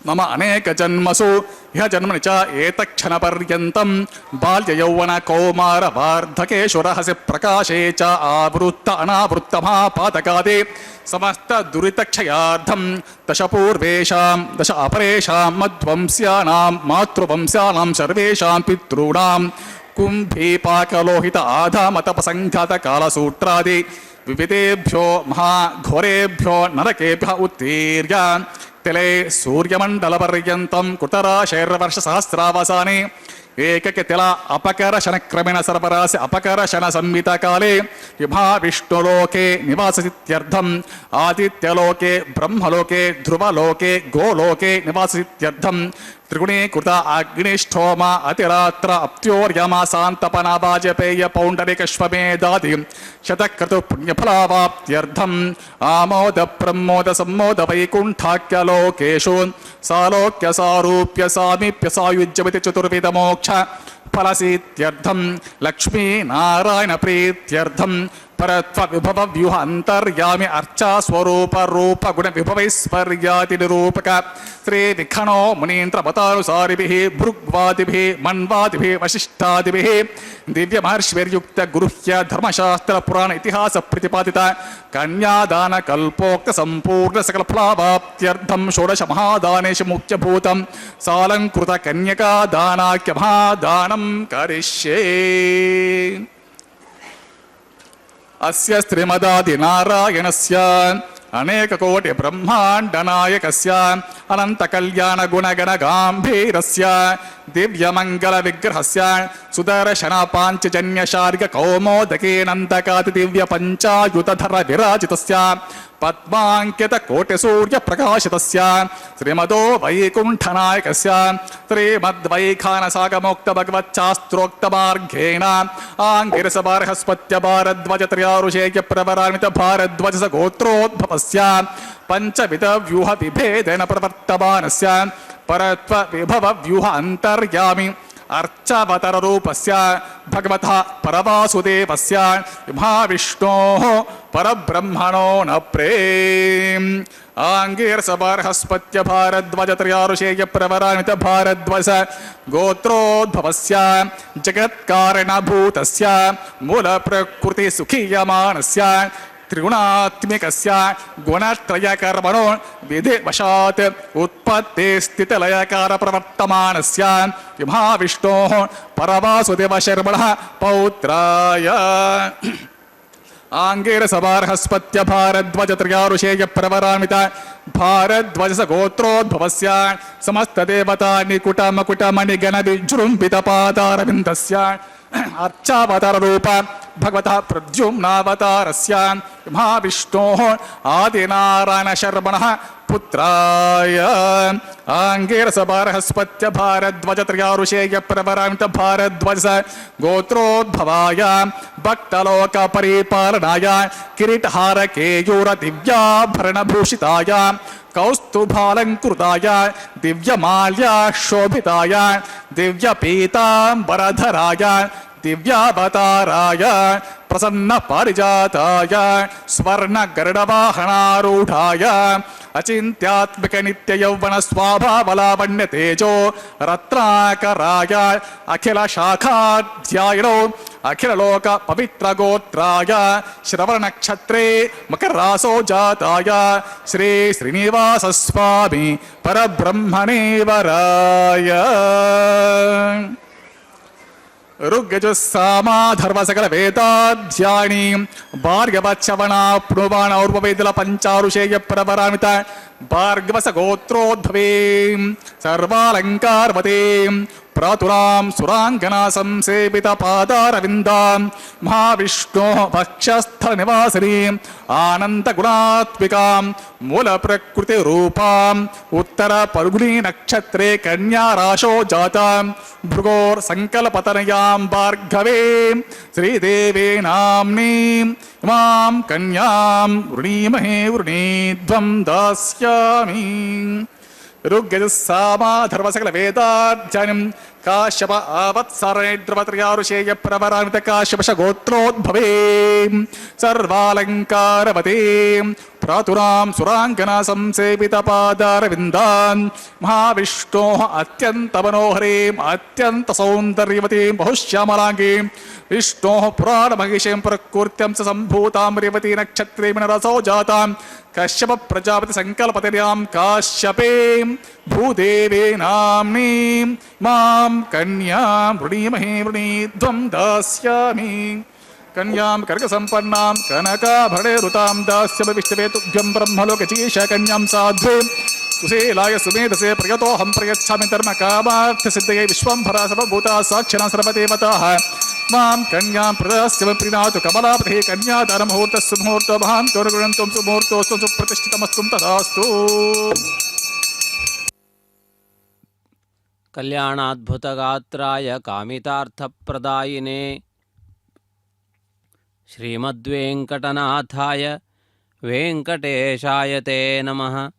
మమ అనేక జన్మసు ఇహ జన్మని చ ఏతక్షణ పర్యంతం బాల్య యౌవన కౌమార వార్ధకేషు రహస్య ప్రకాశే చ ఆవృత్త అనావృత్త మహాపాతకాదే సమస్త దురితక్షయార్థం దశ పూర్వేషాం దశ అపరేషాం మధ్వంస్యానాం మాతృవంశానాం సర్వేషాం పితॄణాం కుంభీపాకలోహిత ఆధామతపసంఘాత కాలసూత్రాది వివిధేభ్యో మహాఘోరేభ్యో నరకేభ్య ఉత్తీర్య తిలే సూర్యమండలపర్యంతం కుతరాశైర్వర్ష సహస్రావసానే ఏకకి తిల అపకరశన క్రమేణ సర్వరాశి అపకరశన సంహిత కాలే విభావిష్ణులోకే నివాససిత్యర్థం ఆదిత్యలోకే బ్రహ్మలోకే ధ్రువలోకే గోలోకే నివాససిత్యర్థం త్రిగుణీకృత అగ్నిష్టోమ అతిరాత్ర అప్త్యోర్యమ శాంతపన వాజపేయ పౌండరికశ్వమేదాది శతక్రతు పుణ్యఫలావాప్త్యర్థం ఆమోద ప్రమోద సమ్మోద వైకుంఠాఖ్యలోకేషు సాలోక్య సారూప్య సామీప్య సాయుజ్యమితి చతుర్విధ మోక్ష ఫలసిత్యర్థం లక్ష్మీ నారాయణ ప్రీత్యర్థం పరత్వ విభవ వ్యూహ అంతర్యామి అర్చా స్వరూప రూప గుణ విభవైశ్వర్యాది నిరూపక శ్రీ విఖణో మునీంద్రమతానుసారిభిః భృగ్వాదిభిః మన్వాదిభిః వశిష్ఠాదిభిః దివ్య మహర్షిర్యుక్త గురుహ్య ధర్మశాస్త్ర పురాణ ఇతిహాస ప్రతిపాదిత కన్యాదాన కల్పోక్త సంపూర్ణ సకల ఫలావాప్త్యర్థం షోడశ మహాదానేషు ముఖ్యభూతం సాలంకృత కన్యకా దానాఖ్య మహాదానం కరిష్యే. అస్య శ్రీమదాది నారాయణస్య అనేక కోటి బ్రహ్మాండ నాయకస్య అనంత కళ్యాణ గుణగణ గాంభీరస్య దివ్యమంగళ విగ్రహస్య సుదర్శన పాంచజన్య శార్గ కౌమోదకేనందకాతి దివ్య పంచాయుతధర విరాజితస్య పద్మాంకిత కోటి సూర్య ప్రకాశితస్య శ్రీమదో వైకుంఠనాయకస్య శ్రీమద్వైఖానసాగమోక్త భగవచ్చాస్త్రోక్త మార్గేణ ఆంగిరస బార్హస్పత్య భారద్వాజ త్రయారుషేయ ప్రవరామిత భారద్వాజ గోత్రోద్భవస్య పంచవిధ వ్యూహ విభేదేన ప్రవర్తమానస్య పరత్వ విభవ వ్యూహ అంతర్యామి అర్చావతార రూపస్య భగవతః పరవాసుదేవస్య మహావిష్ణోః పరబ్రహ్మణో న ప్రేమ్ ఆంగీరస బార్హస్పత్య భారద్వాజ త్రయారుషేయ ప్రవరామిత భారద్వాజ గోత్రోద్భవస్య జగత్కారణభూతస్య మూల ప్రకృతి సుఖీయమానస్య త్రిగుణాత్మికస్య గుణత్రయకర్మణో విధివశాత్ ఉత్పత్తి స్థితిలయకార ప్రవర్తమానస్య మహావిష్ణోః పరవాసుదేవ శర్మణః పౌత్రాయ ఆంగీరస బార్హస్పత్య భారద్వాజ త్రయారుషేయ ప్రవరామిత భారద్వాజ గోత్రోద్భవస్య సమస్త దేవతా నికుట మకుట మణిగణ విజృంభిత పాదారవిందస్య అర్చావతార రూప భగవతః ప్రద్యుమ్నావతారస్య మహావిష్ణోః ఆదినారాయణ శర్మణః పుత్రాయ ఆంగీరస బార్హస్పత్య భారద్వాజ త్రయారుషేయ ప్రవరామిత భారద్వాజ గోత్రోద్భవాయ భక్తలోక పరిపాలనాయ కిరీటహార కేయూర దివ్యాభరణభూషితాయ కౌస్తుభాలంకృతాయ దివ్యమాల్యాశోభితాయ దివ్యపీతాంబరధరాయ దివ్యావతారాయ ప్రసన్న పారిజాతాయ స్వర్ణ గరుడవాహనారూఢాయ అచింత్యాత్మిక నిత్య యౌవన స్వాభావలావణ్య తేజో రత్నాకరాయ అఖిల శాఖాధ్యాయనో అఖిల లోక పవిత్ర గోత్రాయ శ్రవణ నక్షత్రే మకరాసో జాతాయ శ్రీ శ్రీనివాస స్వామి పరబ్రహ్మణే వరాయ ఋగ్యజుస్సామాధర్వ సకల వేదాధ్యాని భార్గవచ్చవణాప్నువాణౌర్వవేదుల పంచారుషేయ ప్రవరామిత భార్గవస గోత్రోద్భవే సర్వాలంకార్వతే ప్రాతురాం సురాంగనా సంసేవిత పాదారవిందాం మహావిష్ణో భక్షస్థ నివాసిని ఆనంద గుణాత్మికాం మూల ప్రకృతి రూపాం ఉత్తర పరుగుని నక్షత్రే కన్యా రాశో జాతాం భృగోర్ సంకల్పతనయాం భార్గవే శ్రీదేవే నామ్నీం ఇమాం కన్యాం వృణీమహే వృణీధ్వం దాస్యామి ಋಗ್ಯಜಸ್ಸಾಮಾಧರ್ವ ವೇದಾರ್ಜನಿಂ ಕಾಶ್ಯಪ ಆವತ್ಸರಣೇದ್ರವತ್ರಯಾರುಷೇಯ ಪ್ರವರಾಮಿತ ಕಾಶ್ಯಪಶ ಗೋತ್ರೋದ್ಭವೇ ಸರ್ವಾಲಂಕಾರವತೇ ಪ್ರಾತುರಾಂ ಸುರಾಂಗನಾ ಸಂಸೇವಿತ ಪಾದಾರವಿಂದಾನ್ ಮಹಾವಿಷ್ಣೋ ಅತ್ಯಂತ ಮನೋಹರೀಂ ಅತ್ಯಂತ ಸೌಂದರ್ಯವತೀಂ ಬಹುಶ್ಯಾಮಲಾಂಗೀಂ ವಿಷ್ಣೋ ಪುರಾಣ ಮಹಿಷೀಂ ಪ್ರಕೃತ್ಯಂ ಸ ಸಂಭೂತಾಂ ರೇವತಿ ನಕ್ಷತ್ರೇಣ ರಸೋ ಜಾತಾಂ ಕಶ್ಯಪ ಪ್ರಜಾಪತಿ ಸಂಕಲ್ಪತರ್ಯಾಂ ಕಾಶ್ಯಪೇಂ ಭೂದೇವೇ ನಾಮ್ನೀಂ ಮಾಂ ಕನ್ಯಾಂ ವೃಣೀಮಹೇ ವೃಣೀಧ್ವಂ ದಾಸ್ಯಾಮಿ ಕನ್ಯಾಂ ಕರ್ಗಸಂಪನ್ನಾಂ ಕನಕಾಭರಣೇರುತಾಂ ದಾಸ್ಯಮಿ ವಿಷ್ಣುವೇ ತುಭ್ಯಂ ಬ್ರಹ್ಮಲೋಕಚೀಶ ಕನ್ಯಾಂ ಸಾಧ್ವೀಂ ಸುಶೀಲಾಯ ಸುಮೇಧಸೆ ಪ್ರಯತೋಹಂ ಪ್ರಯಚ್ಛಾಮಿ ಧರ್ಮ ಕಾಮಾರ್ಥ ಸಿದ್ಧಯೇ ವಿಶ್ವಂಭರ ಸರ್ವಭೂತಾ ಸಾಕ್ಷಿಣ ಸರ್ವದೇವತಾಃ ಮಾಂ ಕನ್ಯಾಂ ಪ್ರದಾಸ್ಯಮಿ ಪ್ರೀಣಾತು ಕಮಲಾಪತಿಃ ಕನ್ಯಾದಾನ ಮುಹೂರ್ತಸ್ಸು ಮುಹೂರ್ತೋ ಮಹಾಂತೋ ಋಗಣಂತೋ ಸುಮುಹೂರ್ತೋಸ್ತು ಸುಪ್ರತಿಷ್ಠಿತಮಸ್ತು ತಥಾಸ್ತು. ಕಲ್ಯಾಣಾದ್ಭುತಗಾತ್ರಾಯ ಕಾಮಿತಾರ್ಥಪ್ರದಾಯಿನೇ ಶ್ರೀಮದ್ವೆಂಕಟನಾಥಾಯ ವೆಂಕಟೇಶಾಯ ತೇ ನಮಃ.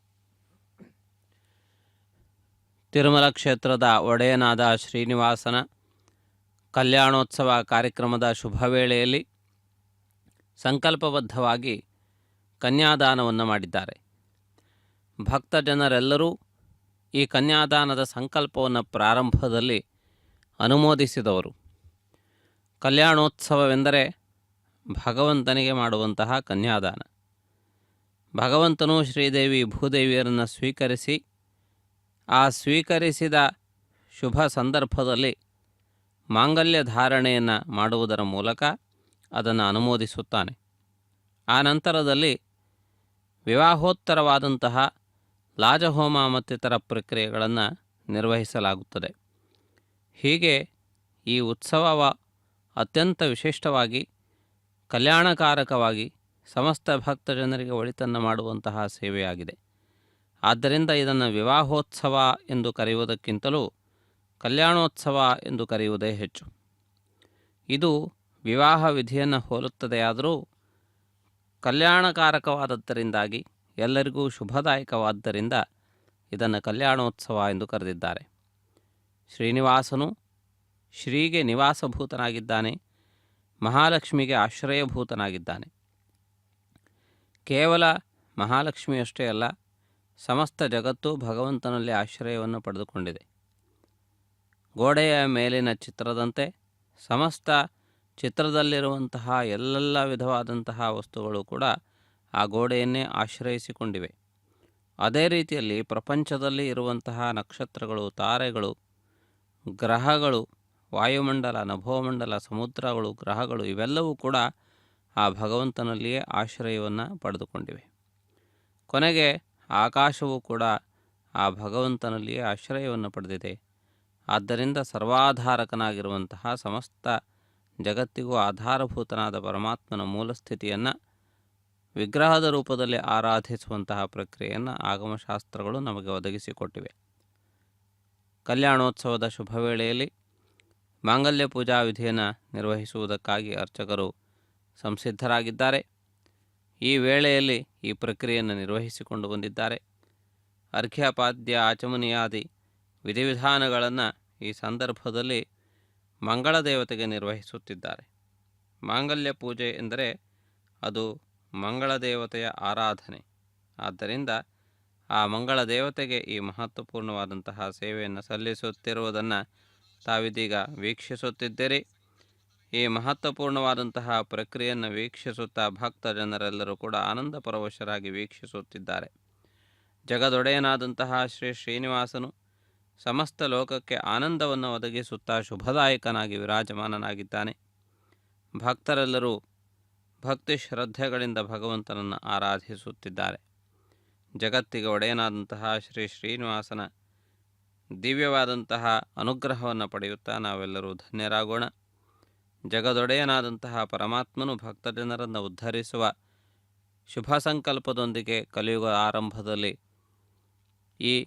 ತಿರುಮಲ ಕ್ಷೇತ್ರದ ಒಡೆಯನಾದ ಶ್ರೀನಿವಾಸನ ಕಲ್ಯಾಣೋತ್ಸವ ಕಾರ್ಯಕ್ರಮದ ಶುಭ ವೇಳೆಯಲ್ಲಿ ಸಂಕಲ್ಪಬದ್ಧವಾಗಿ ಕನ್ಯಾದಾನವನ್ನು ಮಾಡಿದ್ದಾರೆ. ಭಕ್ತ ಜನರೆಲ್ಲರೂ ಈ ಕನ್ಯಾದಾನದ ಸಂಕಲ್ಪವನ್ನು ಪ್ರಾರಂಭದಲ್ಲಿ ಅನುಮೋದಿಸಿದವರು. ಕಲ್ಯಾಣೋತ್ಸವವೆಂದರೆ ಭಗವಂತನಿಗೆ ಮಾಡುವಂತಹ ಕನ್ಯಾದಾನ. ಭಗವಂತನು ಶ್ರೀದೇವಿ ಭೂದೇವಿಯರನ್ನು ಸ್ವೀಕರಿಸಿ ಆ ಸ್ವೀಕರಿಸಿದ ಶುಭ ಸಂದರ್ಭದಲ್ಲಿ ಮಾಂಗಲ್ಯ ಧಾರಣೆಯನ್ನು ಮಾಡುವುದರ ಮೂಲಕ ಅದನ್ನು ಅನುಮೋದಿಸುತ್ತಾನೆ. ಆ ನಂತರದಲ್ಲಿ ವಿವಾಹೋತ್ತರವಾದಂತಹ ಲಾಜಹೋಮ ಮತ್ತಿತರ ಪ್ರಕ್ರಿಯೆಗಳನ್ನು ನಿರ್ವಹಿಸಲಾಗುತ್ತದೆ. ಹೀಗೆ ಈ ಉತ್ಸವ ಅತ್ಯಂತ ವಿಶಿಷ್ಟವಾಗಿ ಕಲ್ಯಾಣಕಾರಕವಾಗಿ ಸಮಸ್ತ ಭಕ್ತ ಜನರಿಗೆ ಒಳಿತನ್ನು ಮಾಡುವಂತಹ ಸೇವೆಯಾಗಿದೆ. ಆದ್ದರಿಂದ ಇದನ್ನು ವಿವಾಹೋತ್ಸವ ಎಂದು ಕರೆಯುವುದಕ್ಕಿಂತಲೂ ಕಲ್ಯಾಣೋತ್ಸವ ಎಂದು ಕರೆಯುವುದೇ ಹೆಚ್ಚು. ಇದು ವಿವಾಹ ವಿಧಿಯನ್ನು ಹೋಲುತ್ತದೆಯಾದರೂ ಕಲ್ಯಾಣಕಾರಕವಾದದ್ದರಿಂದಾಗಿ ಎಲ್ಲರಿಗೂ ಶುಭದಾಯಕವಾದ್ದರಿಂದ ಇದನ್ನು ಕಲ್ಯಾಣೋತ್ಸವ ಎಂದು ಕರೆದಿದ್ದಾರೆ. ಶ್ರೀನಿವಾಸನು ಶ್ರೀಗೆ ನಿವಾಸಭೂತನಾಗಿದ್ದಾನೆ, ಮಹಾಲಕ್ಷ್ಮಿಗೆ ಆಶ್ರಯಭೂತನಾಗಿದ್ದಾನೆ. ಕೇವಲ ಮಹಾಲಕ್ಷ್ಮಿಯಷ್ಟೇ ಅಲ್ಲ, ಸಮಸ್ತ ಜಗತ್ತು ಭಗವಂತನಲ್ಲಿ ಆಶ್ರಯವನ್ನು ಪಡೆದುಕೊಂಡಿದೆ. ಗೋಡೆಯ ಮೇಲಿನ ಚಿತ್ರದಂತೆ ಸಮಸ್ತ ಚಿತ್ರದಲ್ಲಿರುವಂತಹ ಎಲ್ಲ ವಿಧವಾದಂತಹ ವಸ್ತುಗಳು ಕೂಡ ಆ ಗೋಡೆಯನ್ನೇ ಆಶ್ರಯಿಸಿಕೊಂಡಿವೆ. ಅದೇ ರೀತಿಯಲ್ಲಿ ಪ್ರಪಂಚದಲ್ಲಿ ಇರುವಂತಹ ನಕ್ಷತ್ರಗಳು, ತಾರೆಗಳು, ಗ್ರಹಗಳು, ವಾಯುಮಂಡಲ, ನಭೋಮಂಡಲ, ಸಮುದ್ರಗಳು, ಗ್ರಹಗಳು ಇವೆಲ್ಲವೂ ಕೂಡ ಆ ಭಗವಂತನಲ್ಲಿಯೇ ಆಶ್ರಯವನ್ನು ಪಡೆದುಕೊಂಡಿವೆ. ಕೊನೆಗೆ ಆಕಾಶವೂ ಕೂಡ ಆ ಭಗವಂತನಲ್ಲಿಯೇ ಆಶ್ರಯವನ್ನು ಪಡೆದಿದೆ. ಆದ್ದರಿಂದ ಸರ್ವಾಧಾರಕನಾಗಿರುವಂತಹ ಸಮಸ್ತ ಜಗತ್ತಿಗೂ ಆಧಾರಭೂತನಾದ ಪರಮಾತ್ಮನ ಮೂಲಸ್ಥಿತಿಯನ್ನು ವಿಗ್ರಹದ ರೂಪದಲ್ಲಿ ಆರಾಧಿಸುವಂತಹ ಪ್ರಕ್ರಿಯೆಯನ್ನು ಆಗಮಶಾಸ್ತ್ರಗಳು ನಮಗೆ ಒದಗಿಸಿಕೊಟ್ಟಿವೆ. ಕಲ್ಯಾಣೋತ್ಸವದ ಶುಭ ವೇಳೆಯಲ್ಲಿ ಮಾಂಗಲ್ಯ ಪೂಜಾ ವಿಧಿಯನ್ನು ನಿರ್ವಹಿಸುವುದಕ್ಕಾಗಿ ಅರ್ಚಕರು ಸಂಸಿದ್ಧರಾಗಿದ್ದಾರೆ. ಈ ವೇಳೆಯಲ್ಲಿ ಈ ಪ್ರಕ್ರಿಯೆಯನ್ನು ನಿರ್ವಹಿಸಿಕೊಂಡು ಬಂದಿದ್ದಾರೆ. ಅರ್ಘ್ಯಪಾದ್ಯ ಆಚಮನಿಯಾದಿ ವಿಧಿವಿಧಾನಗಳನ್ನು ಈ ಸಂದರ್ಭದಲ್ಲಿ ಮಂಗಳ ದೇವತೆಗೆ ನಿರ್ವಹಿಸುತ್ತಿದ್ದಾರೆ. ಮಾಂಗಲ್ಯ ಪೂಜೆ ಎಂದರೆ ಅದು ಮಂಗಳ ದೇವತೆಯ ಆರಾಧನೆ. ಆದ್ದರಿಂದ ಆ ಮಂಗಳ ದೇವತೆಗೆ ಈ ಮಹತ್ವಪೂರ್ಣವಾದಂತಹ ಸೇವೆಯನ್ನು ಸಲ್ಲಿಸುತ್ತಿರುವುದನ್ನು ತಾವಿದೀಗ ವೀಕ್ಷಿಸುತ್ತಿದ್ದೀರಿ. ಈ ಮಹತ್ವಪೂರ್ಣವಾದಂತಹ ಪ್ರಕ್ರಿಯೆಯನ್ನು ವೀಕ್ಷಿಸುತ್ತಾ ಭಕ್ತ ಜನರೆಲ್ಲರೂ ಕೂಡ ಆನಂದ ಪರವಶರಾಗಿ ವೀಕ್ಷಿಸುತ್ತಿದ್ದಾರೆ. ಜಗದೊಡೆಯನಾದಂತಹ ಶ್ರೀ ಶ್ರೀನಿವಾಸನು ಸಮಸ್ತ ಲೋಕಕ್ಕೆ ಆನಂದವನ್ನು ಒದಗಿಸುತ್ತಾ ಶುಭದಾಯಕನಾಗಿ ವಿರಾಜಮಾನನಾಗಿದ್ದಾನೆ. ಭಕ್ತರೆಲ್ಲರೂ ಭಕ್ತಿ ಶ್ರದ್ಧೆಗಳಿಂದ ಭಗವಂತನನ್ನು ಆರಾಧಿಸುತ್ತಿದ್ದಾರೆ. ಜಗತ್ತಿಗೆ ಒಡೆಯನಾದಂತಹ ಶ್ರೀ ಶ್ರೀನಿವಾಸನ ದಿವ್ಯವಾದಂತಹ ಅನುಗ್ರಹವನ್ನು ಪಡೆಯುತ್ತಾ ನಾವೆಲ್ಲರೂ ಧನ್ಯರಾಗೋಣ. ಜಗದೊಡೆಯನಾದಂತಹ ಪರಮಾತ್ಮನು ಭಕ್ತ ಜನರನ್ನು ಉದ್ಧರಿಸುವ ಶುಭ ಸಂಕಲ್ಪದೊಂದಿಗೆ ಕಲಿಯುಗ ಆರಂಭದಲ್ಲಿ ಈ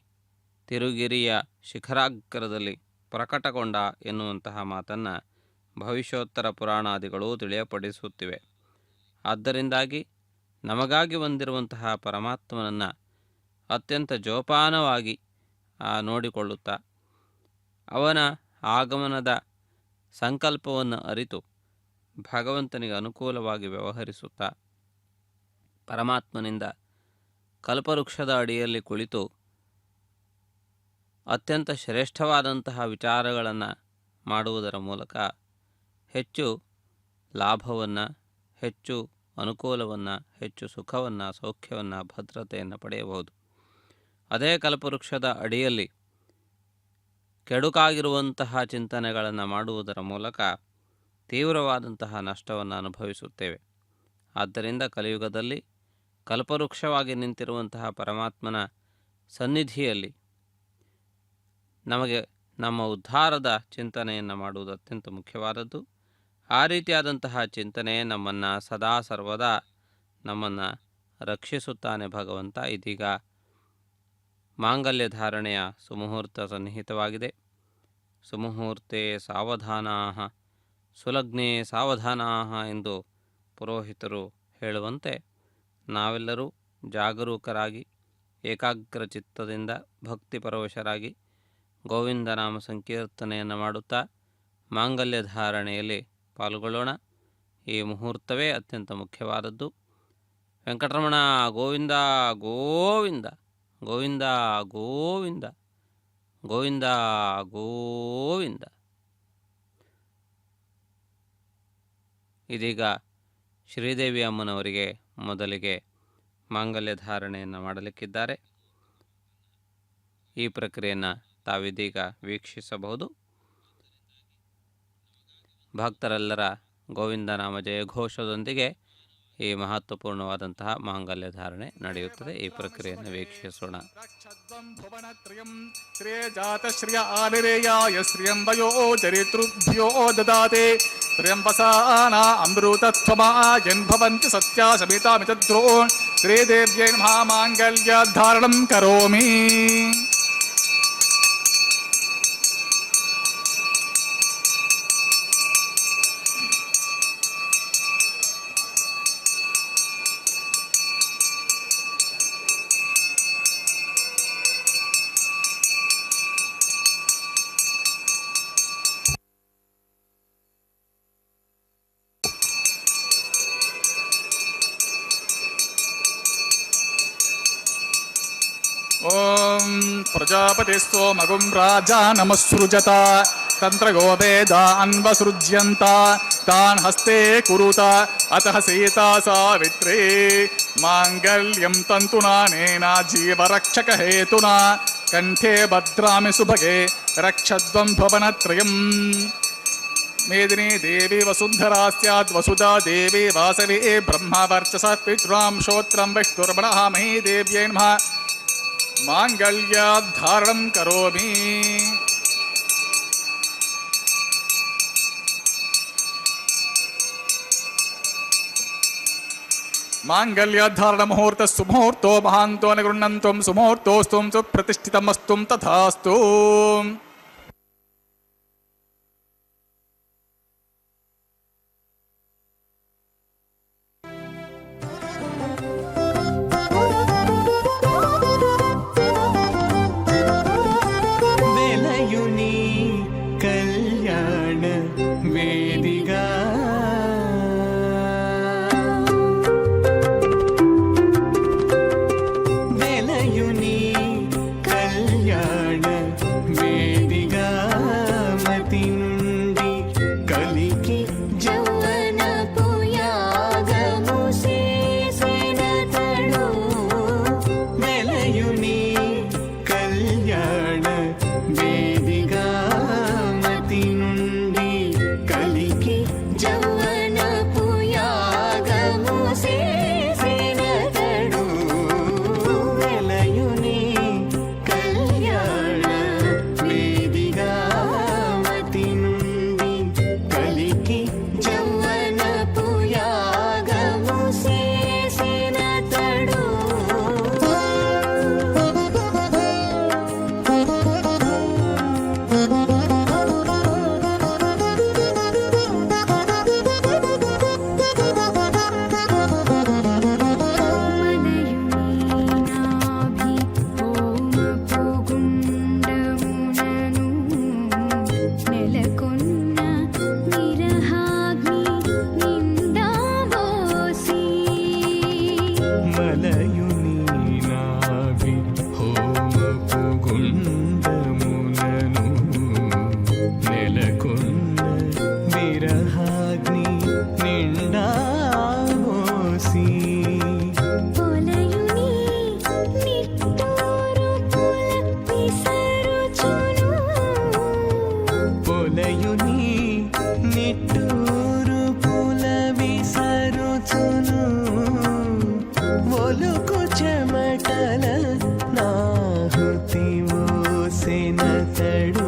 ತಿರುಗಿರಿಯ ಶಿಖರಾಗ್ರದಲ್ಲಿ ಪ್ರಕಟಗೊಂಡ ಎನ್ನುವಂತಹ ಮಾತನ್ನು ಭವಿಷ್ಯೋತ್ತರ ಪುರಾಣಾದಿಗಳು ತಿಳಿಯಪಡಿಸುತ್ತಿವೆ. ಆದ್ದರಿಂದಾಗಿ ನಮಗಾಗಿ ಬಂದಿರುವಂತಹ ಪರಮಾತ್ಮನನ್ನು ಅತ್ಯಂತ ಜೋಪಾನವಾಗಿ ನೋಡಿಕೊಳ್ಳುತ್ತಾ ಅವನ ಆಗಮನದ ಸಂಕಲ್ಪವನ್ನು ಅರಿತು ಭಗವಂತನಿಗೆ ಅನುಕೂಲವಾಗಿ ವ್ಯವಹರಿಸುತ್ತಾ ಪರಮಾತ್ಮನಿಂದ ಕಲ್ಪವೃಕ್ಷದ ಅಡಿಯಲ್ಲಿ ಕುಳಿತು ಅತ್ಯಂತ ಶ್ರೇಷ್ಠವಾದಂತಹ ವಿಚಾರಗಳನ್ನು ಮಾಡುವುದರ ಮೂಲಕ ಹೆಚ್ಚು ಲಾಭವನ್ನು, ಹೆಚ್ಚು ಅನುಕೂಲವನ್ನು, ಹೆಚ್ಚು ಸುಖವನ್ನು, ಸೌಖ್ಯವನ್ನು, ಭದ್ರತೆಯನ್ನು ಪಡೆಯಬಹುದು. ಅದೇ ಕಲ್ಪವೃಕ್ಷದ ಅಡಿಯಲ್ಲಿ ಕೆಡುಕಾಗಿರುವಂತಹ ಚಿಂತನೆಗಳನ್ನು ಮಾಡುವುದರ ಮೂಲಕ ತೀವ್ರವಾದಂತಹ ನಷ್ಟವನ್ನು ಅನುಭವಿಸುತ್ತೇವೆ. ಆದ್ದರಿಂದ ಕಲಿಯುಗದಲ್ಲಿ ಕಲ್ಪವೃಕ್ಷವಾಗಿ ನಿಂತಿರುವಂತಹ ಪರಮಾತ್ಮನ ಸನ್ನಿಧಿಯಲ್ಲಿ ನಮಗೆ ನಮ್ಮ ಉದ್ಧಾರದ ಚಿಂತನೆಯನ್ನು ಮಾಡುವುದು ಅತ್ಯಂತ ಮುಖ್ಯವಾದದ್ದು. ಆ ರೀತಿಯಾದಂತಹ ಚಿಂತನೆ ನಮ್ಮನ್ನು ಸದಾ ಸರ್ವದಾ ನಮ್ಮನ್ನು ರಕ್ಷಿಸುತ್ತಾನೆ ಭಗವಂತ. ಇದೀಗ ಮಾಂಗಲ್ಯ ಧಾರಣೆಯ ಸುಮುಹೂರ್ತ ಸನ್ನಿಹಿತವಾಗಿದೆ. ಸುಮುಹೂರ್ತೆ ಸಾವಧಾನಾಃ ಸುಲಗ್ನೆ ಸಾವಧಾನಾಃ ಎಂದು ಪುರೋಹಿತರು ಹೇಳುವಂತೆ ನಾವೆಲ್ಲರೂ ಜಾಗರೂಕರಾಗಿ ಏಕಾಗ್ರ ಚಿತ್ತದಿಂದ ಭಕ್ತಿಪರವಶರಾಗಿ ಗೋವಿಂದ ನಾಮ ಸಂಕೀರ್ತನೆಯನ್ನು ಮಾಡುತ್ತಾ ಮಾಂಗಲ್ಯ ಧಾರಣೆಯಲ್ಲಿ ಪಾಲ್ಗೊಳ್ಳೋಣ. ಈ ಮುಹೂರ್ತವೇ ಅತ್ಯಂತ ಮುಖ್ಯವಾದದ್ದು. ವೆಂಕಟರಮಣ ಗೋವಿಂದ ಗೋವಿಂದ, ಗೋವಿಂದ ಗೋವಿಂದ, ಗೋವಿಂದ ಗೋವಿಂದ. ಇದೀಗ ಶ್ರೀದೇವಿ ಅಮ್ಮನವರಿಗೆ ಮೊದಲಿಗೆ ಮಾಂಗಲ್ಯ ಧಾರಣೆಯನ್ನು ಮಾಡಲಿಕ್ಕಿದ್ದಾರೆ. ಈ ಪ್ರಕ್ರಿಯೆಯನ್ನು ತಾವಿದೀಗ ವೀಕ್ಷಿಸಬಹುದು. ಭಕ್ತರೆಲ್ಲರ ಗೋವಿಂದ ನಾಮ ಜಯಘೋಷದೊಂದಿಗೆ ಈ ಮಹತ್ವಪೂರ್ಣವಾದಂತಹ ಮಾಂಗಲ್ಯ ಧಾರಣೆ ನಡೆಯುತ್ತದೆ. ಈ ಪ್ರಕ್ರಿಯೆಯನ್ನು ವೀಕ್ಷಿಸೋಣ. ಶ್ರೇಯ ಆಲಿರೇಯಾಯ ಶ್ರಿಯಂ ವಯೋ ಚರಿತೃಭ್ಯೋ ದದಾತೆ ತ್ರ್ಯಂಬಸಾನ ಅಮೃತತ್ವಮಾ ಜನ್ಭವಂತಿ ಸತ್ಯಾ ಸಮಿತಾಮಿತದ್ರೋ ಶ್ರೀದೇವ್ಯೈ ನಮಃ ಮಾಂಗಲ್ಯ ಧಾರಣಂ ಕರೋಮಿ. ಓಂ ಪ್ರಜಾಪತಿಸ್ತೋ ಮಗುಂ ರಾಜಾ ನಮಸ್ಸೃಜತ ತಂತ್ರಗೋ ವೇದ ಅನ್ವಸೃಜ್ಯಂತ ತಾನ್ ಹಸ್ತೆ ಕುರುತ ಅತಃ ಸೀತಾ ಸಾವಿತ್ರೇ ಮಾಂಗಲ್ಯಂ ತಂತುನಾನೇನ ಜೀವರಕ್ಷಕ ಹೇತುನಾ ಕಂಠೆ ಭದ್ರಾಮಿ ಸುಭಗೆ ರಕ್ಷದ್ವಂ ಭುವನತ್ರಯಂ. ಮೇದಿನಿ ದೇವಿ ವಸುಂಧರಾ ಸ್ಯಾದ್ ವಸುಧಾ ದೇವಿ ವಾಸವಿ ಬ್ರಹ್ಮ ವರ್ಚಸ ಪಿತೃಂ ಶ್ರೋತ್ರಂ ವಿಷ್ಣುರ್ಮಣಃ ಮಹೀ ದೇವ್ಯೈ ನಮಃ ಮಾಂಗಲ್ಯಾಧಾರಣಂ ಕರೋಮಿ. ಮಾಂಗಲ್ಯಾಧಾರಣ ಮುಹೂರ್ತ ಸುಮುಹೂರ್ತೋ ಮಹಾಂತೋ ನ ಗೃಹ್ಣಂತ್ವಂ ಸುಮುಹೂರ್ತೋಸ್ತುಂ ಸುಪ್ರತಿಷ್ಠಿತಮಸ್ತುಂ ತಥಾಸ್ತು. వెలయుని కళ్యాణ వేదిగా వెలయుని కళ్యాణ వేదిగా వలయుని నాభి హోమపు గుండములను నెలకొన్న విరహాగ్ని నిండా మోసి పొలయుని నిట్టూరు పుల విసరుచును పొలయుని నిట్టూరు పుల విసరుచును ఒలుకు చెమటల నాహుతి ఓసెనతడు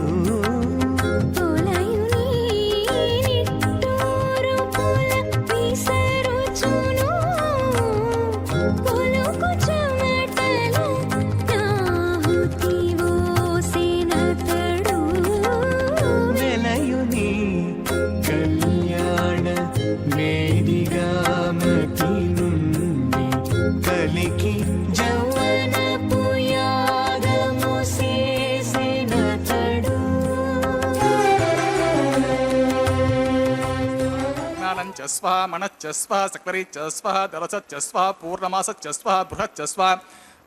పొలయుని నిట్టూరు పుల విసరుచును పొలుకు చెమటల నాహుతి ఓసెనతడు వెలయుని కళ్యాణ వేదిగామతి నుండి కలికి యౌవనపు యాగము చేసెనతడు జ్ఞానం చ స్వా మనశ్చ స్వా సక్వరీ చ స్వా దరస చ స్వా పూర్ణమాస చ స్వా బృహత్ చ స్వా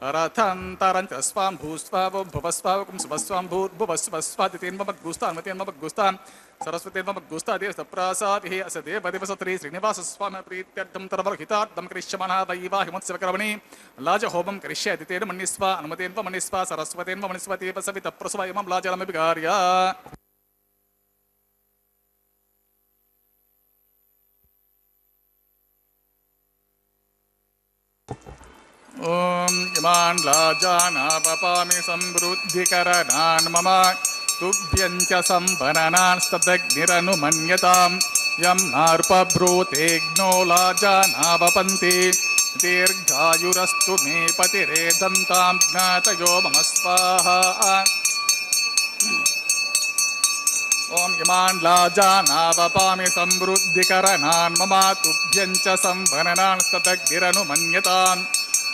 రథంతరం చ స్వాం భూస్వావం భువస్వావకం శుభస్వాం భూర్భువస్వాదితేన్మగ్గుస్తాన్మతేన్మగ్గుస్తాన్ సరస్వతేన్మగ్గుస్తాదే సప్రాసాదిహి అస దేవదేవసత్రీ శ్రీనివాస స్వామి ప్రీత్యర్థం తరవహితార్థం కరిష్యమాణ దైవాహిమోత్సవకర్మణి లాజ హోమం కరిష్యతి తేన మన్నిస్వ అనుమతేన్వ మన్నిస్వ సరస్వతేన్వ మన్నిస్వతేవ సవిత ప్రసవ ఇమం లాజలమిగార్య ఓం ఇమాన్ లాజానాపపామి సమృద్ధికరణాన్ మమ తుభ్యం చ సంవరణాస్తదగ్నిరనుమన్యతాం యం నార్పభ్రూతేజ్ఞో లాజానావపంతి దీర్ఘాయురస్తు మే పతిరేదంతాం జ్ఞాతయో మమ స్వాహా ఓం ఇమాన్ లాజానావపామి సమృద్ధికరణాన్ మమ తుభ్యం చ సంవరణాస్తదగ్నిరనుమన్యతాం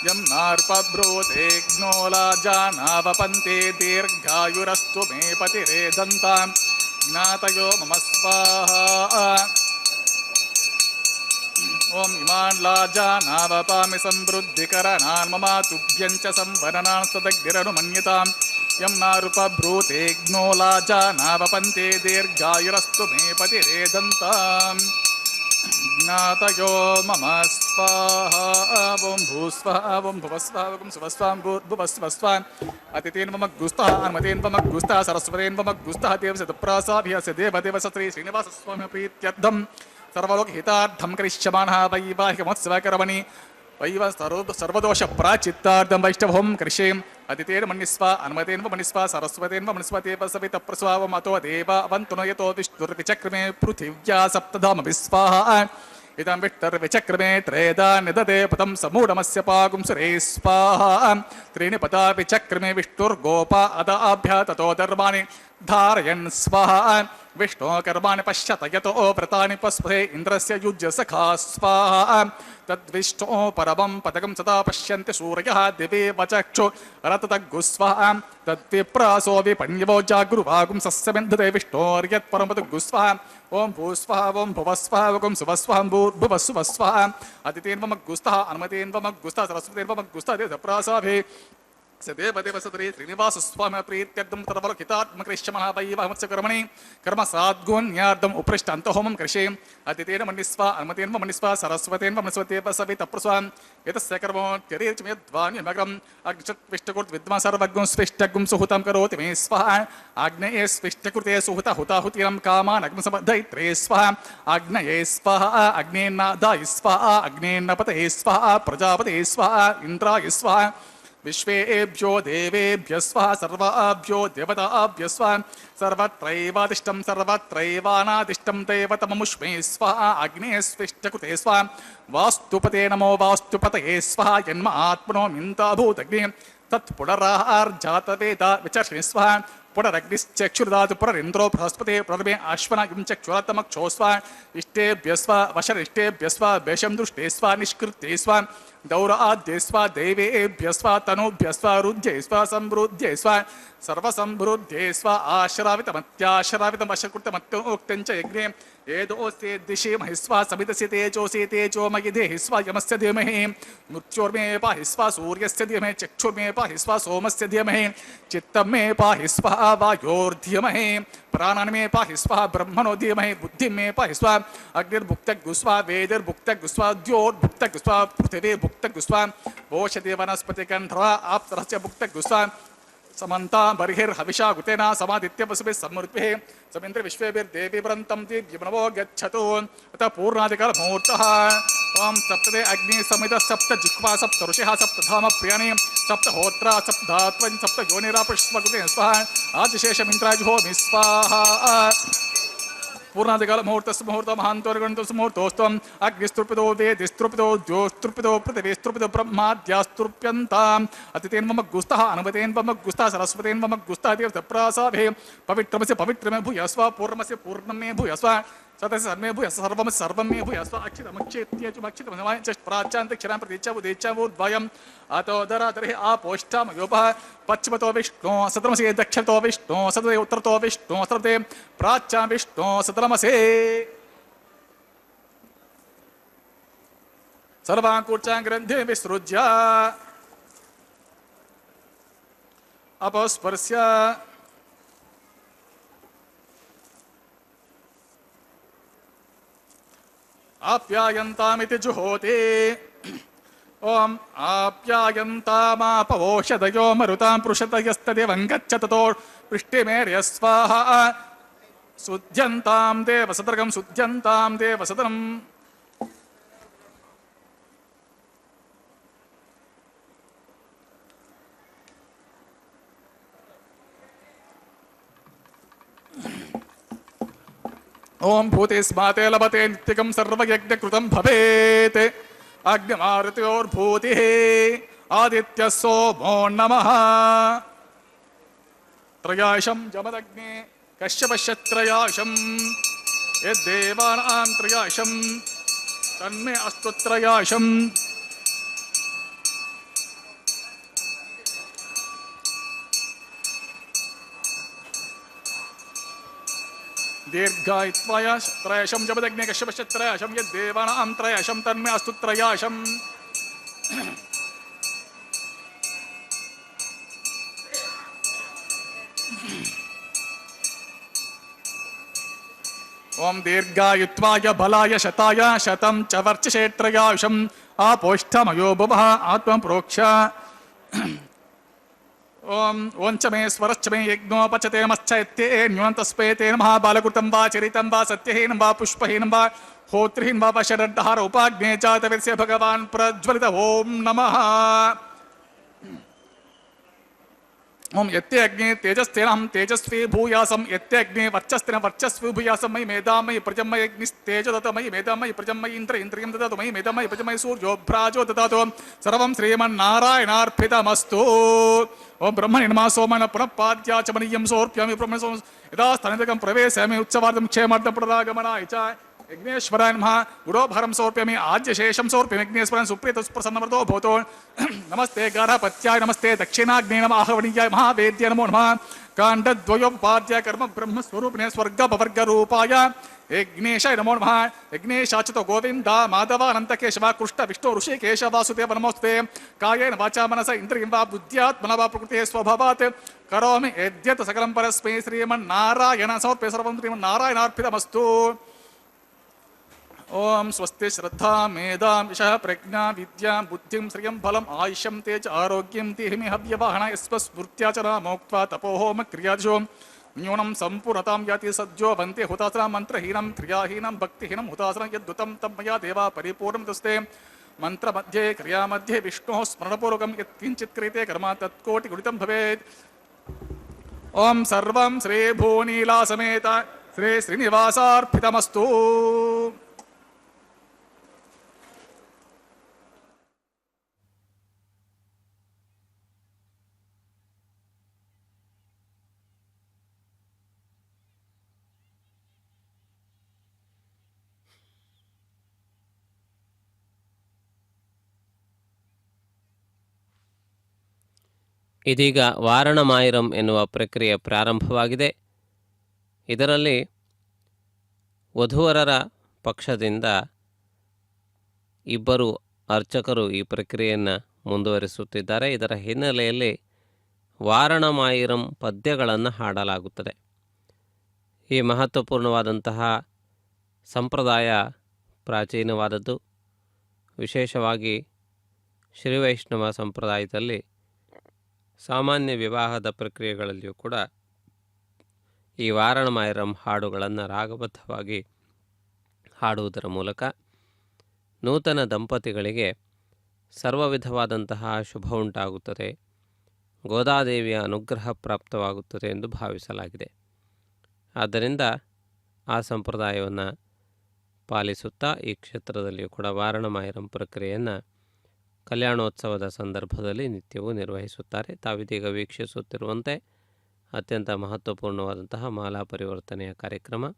యం నార్పభ్రూతేజ్ఞో లాజానావపంతే దీర్ఘాయురస్తు మే పతిరేదంతాం జ్ఞాతయో మమ స్వాహా ఓం ఇమాన్ లాజానావపామి సమృద్ధికరణాన్ మమ తుభ్యం చ సంవరణాస్తదగ్నిరనుమన్యతాం యం నార్పభ్రూతేజ్ఞో లాజానావపంతే దీర్ఘాయురస్తు మే పతిరేదంతాం జ్ఞాతయో మమ స్వాహా ఓం భూస్వాహ ఓం భువస్వావకం శుభస్వాం భూర్భువస్వస్వాన్ అతిథేన్వమగ్గుస్తః అనుమతేన్వమగ్గుస్తః సరస్వతేన్వమగ్గుస్తః దేవసతప్రాసాభిహస్య దేవదేవసత్రీ శ్రీనివాస స్వామి ప్రీత్యర్థం సర్వలోకహితార్థం కరిష్యమాణः వైవాహికమోత్సవకర్మణి వైవ సర్వదోష ప్రాచిత్తార్థం వైష్ణవం కరిష్యేం అతిథేన మన్నిస్వ అనుమతేన్వ మన్నిస్వ సరస్వతేన్వ మన్నిస్వతేవ సవిత ప్రస్వావం అతో దేవ అవంతున యతో విష్ణుర్విచక్రమే పృథివ్యా సప్తధామభి స్వాహా ఇదం విష్ణుర్విచక్రమే త్రేదా నిదతే పదం సమూఢమస్య పాగుంసురే స్వాహా త్రీణి పదా విచక్రమే విష్ణుర్గోప అదాభ్య తతో ధర్మాణి ధారయన్ స్వాహా విష్ణో కర్మాణి పశ్యత యతో వ్రతాని పస్పే ఇంద్రస్య యుజ్య సఖా స్వాహా తద్విష్ణో పరమం పదకం సదా పశ్యంతి సూర్యః దివే వచక్షు రతతగ్గుస్వాహ తద్విప్రాసో విపణ్యవో జాగృవాగుం సస్యబింధతే విష్ణోర్యత్పరమతగ్గుస్వాహ ఓం భూస్వాహ ఓం భువస్వాహ ఓం శుభస్వాహ భూర్భువస్సువస్వాహ అతిథేన్వమగ్గుస్తః అనుమతేన్వమగ్గుస్తః సరస్వతేన్వమగ్గుస్తః దేవప్రాసాభి సదేవదేవసత్రీ శ్రీనివాస స్వామి ప్రీత్యర్థం తరవలోకితాత్మకరిష్యమాణः వైవాహిమోత్సవకర్మణి కర్మ సాద్గోన్యార్థం ఉపృష్ట అంతఃహోమం కరిష్యేం అతిథేన మన్నిస్వ అనుమతేన్వ మన్నిస్వ సరస్వతేన్వ మన్నిస్వతేవ సవిత ప్రస్వాం ఎతస్య కర్మోత్యరీర్చమేద్వాన్యమగ్రం అగ్నిషట్విష్టకృత్ విద్మా సర్వజ్ఞం స్విష్టగుం సుహుతం కరోతి మే స్వః ఆగ్నేయే స్విష్టకృతే సుహుత హుతాహుతిరం కామాన్ అగ్నిసమద్ధైత్రే స్వః ఆగ్నేయే స్వః అగ్నేన్నాదాయ స్వః అగ్నేన్నపతయే స్వః ప్రజాపతయే స్వః ఇంద్రాయ స్వః విశ్వేభ్యో దేవేభ్యః స్వః సర్వాభ్యో దేవతాభ్యః సర్వత్రైవాదిష్టం సర్వత్రైవానాదిష్టం దేవతమముష్మే స్వః అగ్నేస్విష్టకృతే స్వః వాస్తుపతే నమో వాస్తుపతయే స్వః జన్మ ఆత్మనో మింతాభూతగ్ని తత్పునరార్జాతవేద విచర్షే స్వః पुनरग्निश्चक्षुर्दातु पुनरिन्द्रो बृहस्पति पुनर्मे अश्वना इं चक्षुरात्मक्षोस्व इष्टेभ्यस्व वशरिष्टेभ्यस्व वेषं दुष्टेस्व निष्कृत्यस्व दौराद्यस्व देवेभ्यस्व तनूभ्यस्व रुध्यस्व संवृध्यस्व सर्वसंवृध्यस्व आश्रावितमत्याश्रावितमशकृतमत्योक्तं च यज्ञे एदोऽस्ते दिशि महिस्व समितस्य तेजोऽसि तेजोमयि देहिस्व यमस्य धीमहि मृत्योर्मे पाहिस्व सूर्यस्य धीमहि चक्षुर्मे पाहिस्व सोमस्य धीमहि चित्तं मे पाहिस्व वायोर्धीमहि प्राणान् मे पाहिस्व ब्रह्मणो धीमहि बुद्धिं मे पाहिस्व अग्निर्भुक्तगुस्व वेदिर्भुक्तगुस्व द्योर्भुक्तगुस्व पृथिवीर्भुक्तगुस्व ओषधि वनस्पतिकण्ठा आप्तरस्य भुक्तगुस्व समन्ता बर्हिर्हविषा गुतेना समादित्य वसुभिः समृद्भिः समिन्द्र विश्वेभिर्देवी वृन्तं दिव्यमनवो गच्छतु अतः पूर्णाधिकारमुहूर्तः ॐ सप्तदे अग्नि समित सप्त जिह्वा सप्त ऋषिः सप्त धाम प्रियाणि सप्त होत्रा सप्त धात्वं सप्त योनिरापश्वगुते स्वाहा आदिशेषमिन्द्राजुहोमि स्वाहा पूर्णाधिकाल मुहूर्तस् मुहूर्त महान्तोर्गणतस् मुहूर्तोस्त्वम् अग्निस्तृपितो वेदिस्तृपितो द्योस्तृपितो पृथिवीस्तृपितो ब्रह्माद्यास्तृप्यन्ताम् अतिथेन मम गुस्तः अनुमतेन मम गुस्तः सरस्वतेन मम गुस्तः तीर्थप्रासाभे पवित्रमस्य पवित्रमे भूयस्व पूर्णमस्य पूर्णमे भूयस्व सतस्य सर्वे भूयस्व सर्वमस्य सर्वं मे भूयस्व अक्षितमक्षेत्यमक्षितमनवाय च प्राच्यान्तक्षरां प्रतीच्छ उदीच्छवोद्वयम् अतोदरादरे आपोष्ठामयोपः पश्चिमतो विष्णु सतमसे दक्षिणतो विष्णु सतते उत्तरतो विष्णु सतते प्राच्यां विष्णु सतमसे सर्वाङ्कुर्चां ग्रन्थे विसृज्य अपस्पर्श्य आप्यायन्तामिति जुहोति ओम आप्यायन्तामापवोषधयो मरुतां पृषतयस्तदेवं गच्छ ततो पृष्टिमेर्य स्वाहा शुद्ध्यन्तां देवसतर्गं शुद्ध्यन्तां देवसतरम् ओम भूते स्माते लभते नित्यकं सर्वयज्ञकृतं भवेत् अग्निमारुत्योर्भूतिः आदित्यः सोमो नमः त्रयाशं जमदग्ने कश्यपश्य त्रयाशं यद्देवानां त्रयाशं तन्मे अस्तु त्रयाशं दीर्घायित्वाय त्रयाशं जपदग्ने कश्यपश्च त्रयाशं यद्देवानां त्रयाशं तन्मे अस्तु त्रयाशं ओम दीर्घायुत्वाय बलाय शताय शतं च वर्चसे त्रयाशम् आपोष्ठमयो भुवः आत्मप्रोक्ष ओम ओंचमे स्वरश्चमे यज्ञोपचते मश्चैत्ये न्यूनतस्पेते नमः बालकृतं वा चरितं वा सत्यहीनं वा पुष्पहीनं वा होत्रहीनं वा शरद्धहार उपाग्ने चातविस्य भगवान् प्रज्वलित ओम नमः ओम यत्ते अग्ने तेजस्तेनहं तेजस्वी भूयासं यत्ते अग्ने वर्चस्तेन वर्चस्वी भूयासं मयि मेधामयि प्रजमयि अग्निस्तेजो ददातु मयि मेधामयि प्रजमयि इन्द्रियं ददातु मयि मेधामयि प्रजमयि सूर्यो भ्राजो ददातु सर्वं श्रीमन्नारायणार्पितमस्तु ओम ब्रह्मणे नमः सोमन पुनः पाद्याचमनीयं सोर्प्यामि ब्रह्मणे सोम यदा स्थानिकं प्रवेशयामि उत्सवार्थं क्षेमार्थं पुनरागमनाय च यज्ञेश्वराय नमः गुरोभरं समर्पयामि आज्यशेषं समर्पयामि यज्ञेश्वराय सुप्रीतस्प्रसन्नमर्दो भवतो नमस्ते गार्हपत्याय नमस्ते दक्षिणाग्ने नमः आहवणीयाय महावेद्य नमो नमः काण्डद्वयोपाद्य कर्म ब्रह्मस्वरूपिणे स्वर्गपवर्गरूपाय यज्ञेशाय नमो नमः यज्ञेशाच्युतो गोविन्द माधवानन्तकेशव कृष्ण विष्णु ऋषिकेश वासुदेव नमोस्ते कायेन वाचा मनसा इन्द्रियं वा बुद्ध्यात्मना वा प्रकृतेः स्वभावात् करोमि यद्यत् सकलं परस्मै श्रीमन्नारायण समर्पये सर्वं श्रीमन्नारायणार्पितमस्तु ओम स्वस्ति श्रद्धा मेधा यशः प्रज्ञा विद्या बुद्धिं श्रियं फलम् आयुष्यं तेज आरोग्यं तिहिमि हव्यवाहन स्मृत्याचरा मोक्त्वा तपोहोम क्रियादिषु न्यूनं सम्पूर्णतां याति सज्जो वन्ते हुतासनं मन्त्रहीनं क्रियाहीनं भक्तिहीनं हुतासनं यद्दुतं तं मया देवा परिपूर्णं तस्ते मन्त्रमध्ये क्रियामध्ये विष्णोः स्मरणपूर्वकं यत्किञ्चित् क्रियते कर्म तत्कोटिगुणितं भवेत् ओम सर्वं श्रीभूनीलासमेत श्री श्रीनिवासार्पितमस्तु ಇದೀಗ ವಾರಣಮಾಯಿರಂ ಎನ್ನುವ ಪ್ರಕ್ರಿಯೆ ಪ್ರಾರಂಭವಾಗಿದೆ. ಇದರಲ್ಲಿ ವಧುವರರ ಪಕ್ಷದಿಂದ ಇಬ್ಬರು ಅರ್ಚಕರು ಈ ಪ್ರಕ್ರಿಯೆಯನ್ನು ಮುಂದುವರಿಸುತ್ತಿದ್ದಾರೆ. ಇದರ ಹಿನ್ನೆಲೆಯಲ್ಲಿ ವಾರಣಮಾಯಿರಂ ಪದ್ಯಗಳನ್ನು ಹಾಡಲಾಗುತ್ತದೆ. ಈ ಮಹತ್ವಪೂರ್ಣವಾದಂತಹ ಸಂಪ್ರದಾಯ ಪ್ರಾಚೀನವಾದದ್ದು. ವಿಶೇಷವಾಗಿ ಶ್ರೀವೈಷ್ಣವ ಸಂಪ್ರದಾಯದಲ್ಲಿ ಸಾಮಾನ್ಯ ವಿವಾಹದ ಪ್ರಕ್ರಿಯೆಗಳಲ್ಲಿಯೂ ಕೂಡ ಈ ವಾರಣಮಾಯಿರಂ ಹಾಡುಗಳನ್ನು ರಾಗಬದ್ಧವಾಗಿ ಹಾಡುವುದರ ಮೂಲಕ ನೂತನ ದಂಪತಿಗಳಿಗೆ ಸರ್ವ ವಿಧವಾದಂತಹ ಶುಭ ಉಂಟಾಗುತ್ತದೆ, ಗೋದಾದೇವಿಯ ಅನುಗ್ರಹ ಪ್ರಾಪ್ತವಾಗುತ್ತದೆ ಎಂದು ಭಾವಿಸಲಾಗಿದೆ. ಆದ್ದರಿಂದ ಆ ಸಂಪ್ರದಾಯವನ್ನು ಪಾಲಿಸುತ್ತಾ ಈ ಕ್ಷೇತ್ರದಲ್ಲಿಯೂ ಕೂಡ ವಾರಣಮಾಯಿರಂ ಪ್ರಕ್ರಿಯೆಯನ್ನು ಕಲ್ಯಾಣೋತ್ಸವದ ಸಂದರ್ಭದಲ್ಲಿ ನಿತ್ಯವೂ ನಿರ್ವಹಿಸುತ್ತಾರೆ. ತಾವಿದೀಗ ವೀಕ್ಷಿಸುತ್ತಿರುವಂತೆ ಅತ್ಯಂತ ಮಹತ್ವಪೂರ್ಣವಾದಂತಹ ಮಾಲಾ ಪರಿವರ್ತನೆಯ ಕಾರ್ಯಕ್ರಮ,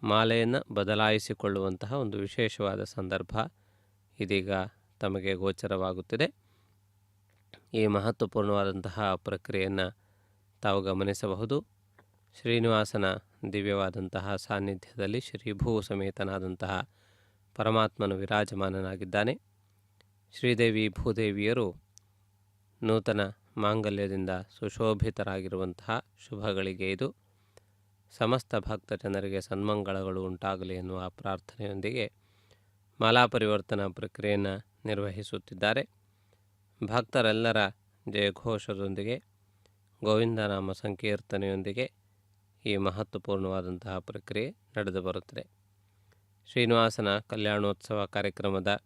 ಮಾಲೆಯನ್ನು ಬದಲಾಯಿಸಿಕೊಳ್ಳುವಂತಹ ಒಂದು ವಿಶೇಷವಾದ ಸಂದರ್ಭ ಇದೀಗ ತಮಗೆ ಗೋಚರವಾಗುತ್ತಿದೆ. ಈ ಮಹತ್ವಪೂರ್ಣವಾದಂತಹ ಪ್ರಕ್ರಿಯೆಯನ್ನು ತಾವು ಗಮನಿಸಬಹುದು. ಶ್ರೀನಿವಾಸನ ದಿವ್ಯವಾದಂತಹ ಸಾನ್ನಿಧ್ಯದಲ್ಲಿ ಶ್ರೀಭೂ ಸಮೇತನಾದಂತಹ ಪರಮಾತ್ಮನು ವಿರಾಜಮಾನನಾಗಿದ್ದಾನೆ. ಶ್ರೀದೇವಿ ಭೂದೇವಿಯರು ನೂತನ ಮಾಂಗಲ್ಯದಿಂದ ಸುಶೋಭಿತರಾಗಿರುವಂತಹ ಶುಭಗಳಿಗೆ ಇದು. ಸಮಸ್ತ ಭಕ್ತ ಜನರಿಗೆ ಸನ್ಮಂಗಳಗಳು ಉಂಟಾಗಲಿ ಎನ್ನುವ ಪ್ರಾರ್ಥನೆಯೊಂದಿಗೆ ಮಾಲಾ ಪರಿವರ್ತನಾ ಪ್ರಕ್ರಿಯೆಯನ್ನು ನಿರ್ವಹಿಸುತ್ತಿದ್ದಾರೆ. ಭಕ್ತರೆಲ್ಲರ ಜಯಘೋಷದೊಂದಿಗೆ ಗೋವಿಂದನಾಮ ಸಂಕೀರ್ತನೆಯೊಂದಿಗೆ ಈ ಮಹತ್ವಪೂರ್ಣವಾದಂತಹ ಪ್ರಕ್ರಿಯೆ ನಡೆದು ಬರುತ್ತದೆ. ಶ್ರೀನಿವಾಸನ ಕಲ್ಯಾಣೋತ್ಸವ ಕಾರ್ಯಕ್ರಮದ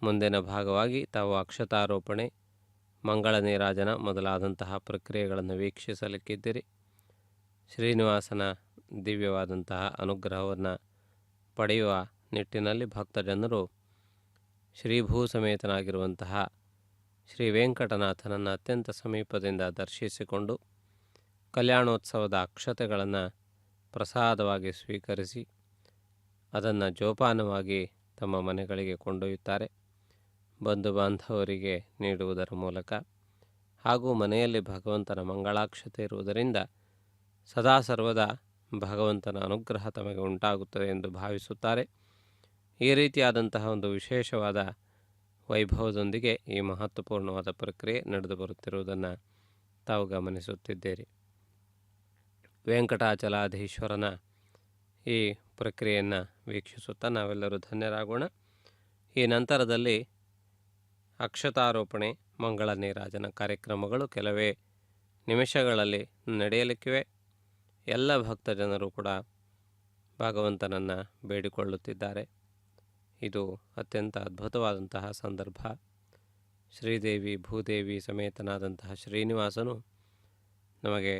ಮುಂದಿನ ಭಾಗವಾಗಿ ತಾವು ಅಕ್ಷತಾರೋಪಣೆ, ಮಂಗಳ ನೀರಾಜನ ಮೊದಲಾದಂತಹ ಪ್ರಕ್ರಿಯೆಗಳನ್ನು ವೀಕ್ಷಿಸಲಿಕ್ಕಿದ್ದೀರಿ. ಶ್ರೀನಿವಾಸನ ದಿವ್ಯವಾದಂತಹ ಅನುಗ್ರಹವನ್ನು ಪಡೆಯುವ ನಿಟ್ಟಿನಲ್ಲಿ ಭಕ್ತಜನರು ಶ್ರೀಭೂ ಸಮೇತನಾಗಿರುವಂತಹ ಶ್ರೀ ವೆಂಕಟನಾಥನನ್ನು ಅತ್ಯಂತ ಸಮೀಪದಿಂದ ದರ್ಶಿಸಿಕೊಂಡು ಕಲ್ಯಾಣೋತ್ಸವದ ಅಕ್ಷತೆಗಳನ್ನು ಪ್ರಸಾದವಾಗಿ ಸ್ವೀಕರಿಸಿ ಅದನ್ನು ಜೋಪಾನವಾಗಿ ತಮ್ಮ ಮನೆಗಳಿಗೆ ಕೊಂಡೊಯ್ಯುತ್ತಾರೆ. ಬಂಧು ಬಾಂಧವರಿಗೆ ನೀಡುವುದರ ಮೂಲಕ ಹಾಗೂ ಮನೆಯಲ್ಲಿ ಭಗವಂತನ ಮಂಗಳಾಕ್ಷತೆ ಇರುವುದರಿಂದ ಸದಾ ಸರ್ವದಾ ಭಗವಂತನ ಅನುಗ್ರಹ ತಮಗೆ ಉಂಟಾಗುತ್ತದೆ ಎಂದು ಭಾವಿಸುತ್ತಾರೆ. ಈ ರೀತಿಯಾದಂತಹ ಒಂದು ವಿಶೇಷವಾದ ವೈಭವದೊಂದಿಗೆ ಈ ಮಹತ್ವಪೂರ್ಣವಾದ ಪ್ರಕ್ರಿಯೆ ನಡೆದು ಬರುತ್ತಿರುವುದನ್ನು ತಾವು ಗಮನಿಸುತ್ತಿದ್ದೀರಿ. ವೆಂಕಟಾಚಲಾಧೀಶ್ವರನ ಈ ಪ್ರಕ್ರಿಯೆಯನ್ನು ವೀಕ್ಷಿಸುತ್ತಾ ನಾವೆಲ್ಲರೂ ಧನ್ಯರಾಗೋಣ. ಈ ನಂತರದಲ್ಲಿ ಅಕ್ಷತಾರೋಪಣೆ, ಮಂಗಳ ನೀರಾಜನ ಕಾರ್ಯಕ್ರಮಗಳು ಕೆಲವೇ ನಿಮಿಷಗಳಲ್ಲಿ ನಡೆಯಲಿಕ್ಕಿವೆ. ಎಲ್ಲ ಭಕ್ತ ಜನರು ಕೂಡ ಭಗವಂತನನ್ನು ಬೇಡಿಕೊಳ್ಳುತ್ತಿದ್ದಾರೆ. ಇದು ಅತ್ಯಂತ ಅದ್ಭುತವಾದಂತಹ ಸಂದರ್ಭ. ಶ್ರೀದೇವಿ ಭೂದೇವಿ ಸಮೇತನಾದಂತಹ ಶ್ರೀನಿವಾಸನು ನಮಗೆ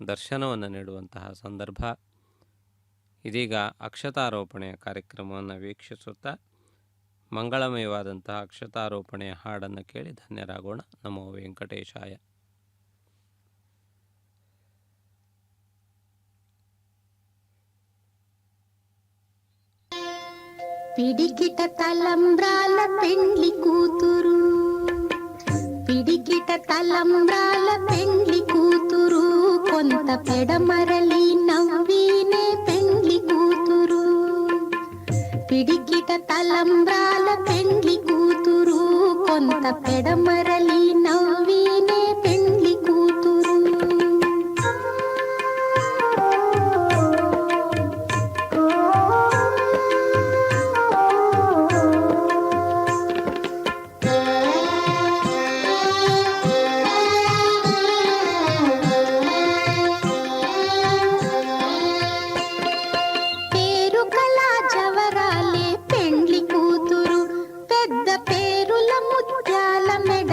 ದರ್ಶನವನ್ನು ನೀಡುವಂತಹ ಸಂದರ್ಭ. ಇದೀಗ ಅಕ್ಷತಾರೋಪಣೆಯ ಕಾರ್ಯಕ್ರಮವನ್ನು ವೀಕ್ಷಿಸುತ್ತಾ ಮಂಗಳಮಯವಾದಂತಹ ಅಕ್ಷತಾರೋಪಣೆಯ ಹಾಡನ್ನು ಕೇಳಿ ಧನ್ಯರಾಗೋಣ. ನಮೋ ವೆಂಕಟೇಶಾಯ. పిడికిట తలంబ్రాల పెండ్లి కూతురు, పిడికిట తలంబ్రాల పెండ్లి కూతురు, కొంత పెడమరలి నవ్వినే పెండ్లి కూతురు. పిడికిట తలంబ్రాల పెండ్లి కూతురు, కొంత పెడమరలి నవ్వినే పెండ్లి కూతురు. ముత్యాల మెడ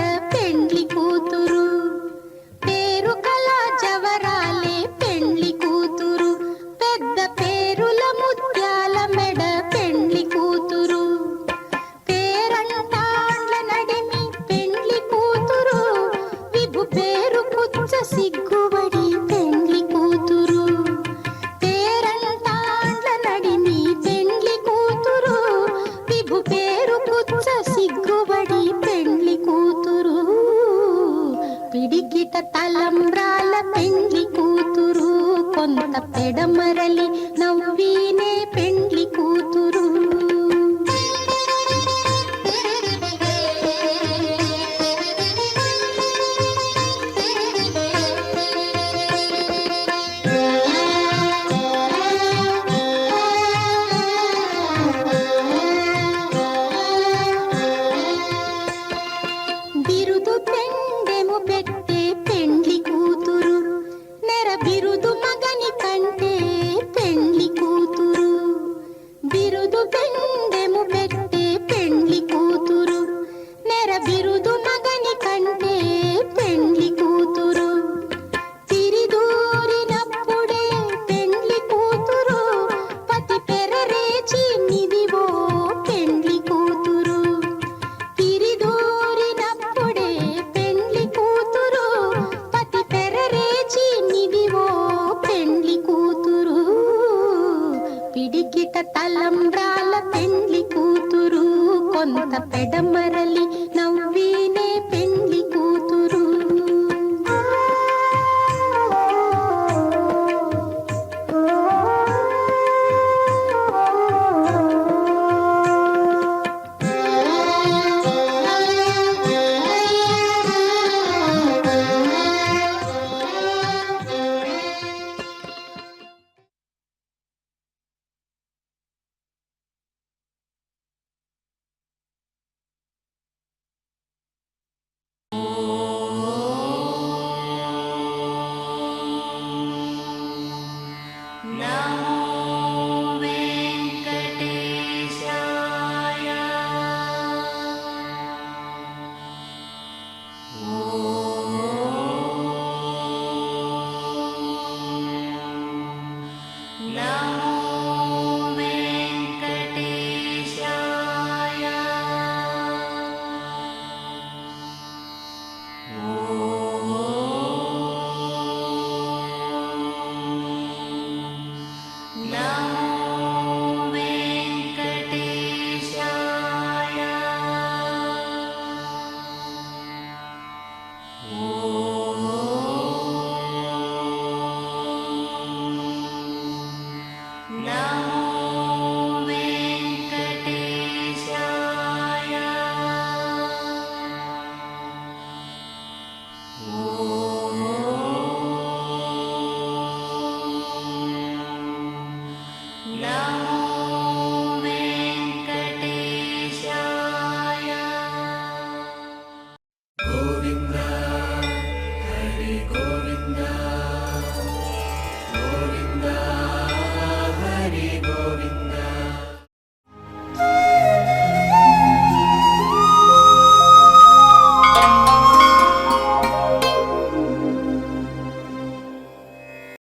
తలంబ్రాల పెండ్లి కూతురు కొంత పెడమరలి నవ్వీనే పెండ్లి కూతురు. బిరుదు పెండెము పెట్టే పెండ్లి కూతురు నెర బిరుదు మగని కంటే పెండ్లి కూతురు. బిరుదు పెండెము పెట్టే పెండ్లి కూతురు నెర బిరుదు మగని కంటే పెండ్లి కూతురు. తిరిదూరినప్పుడే పెండ్లి కూతురు పతి పెరరేచి నిదివో పెండ్లి కూతురు. తిరిదూరినప్పుడే పెండ్లి కూతురు పతి పెరరేచి నిదివో పెండ్లి కూతురు. పిడికిట తలంబ్రాల పెండ్లి కూతురు కొంత పెడమరలి నవ్వీనే పెండ్లి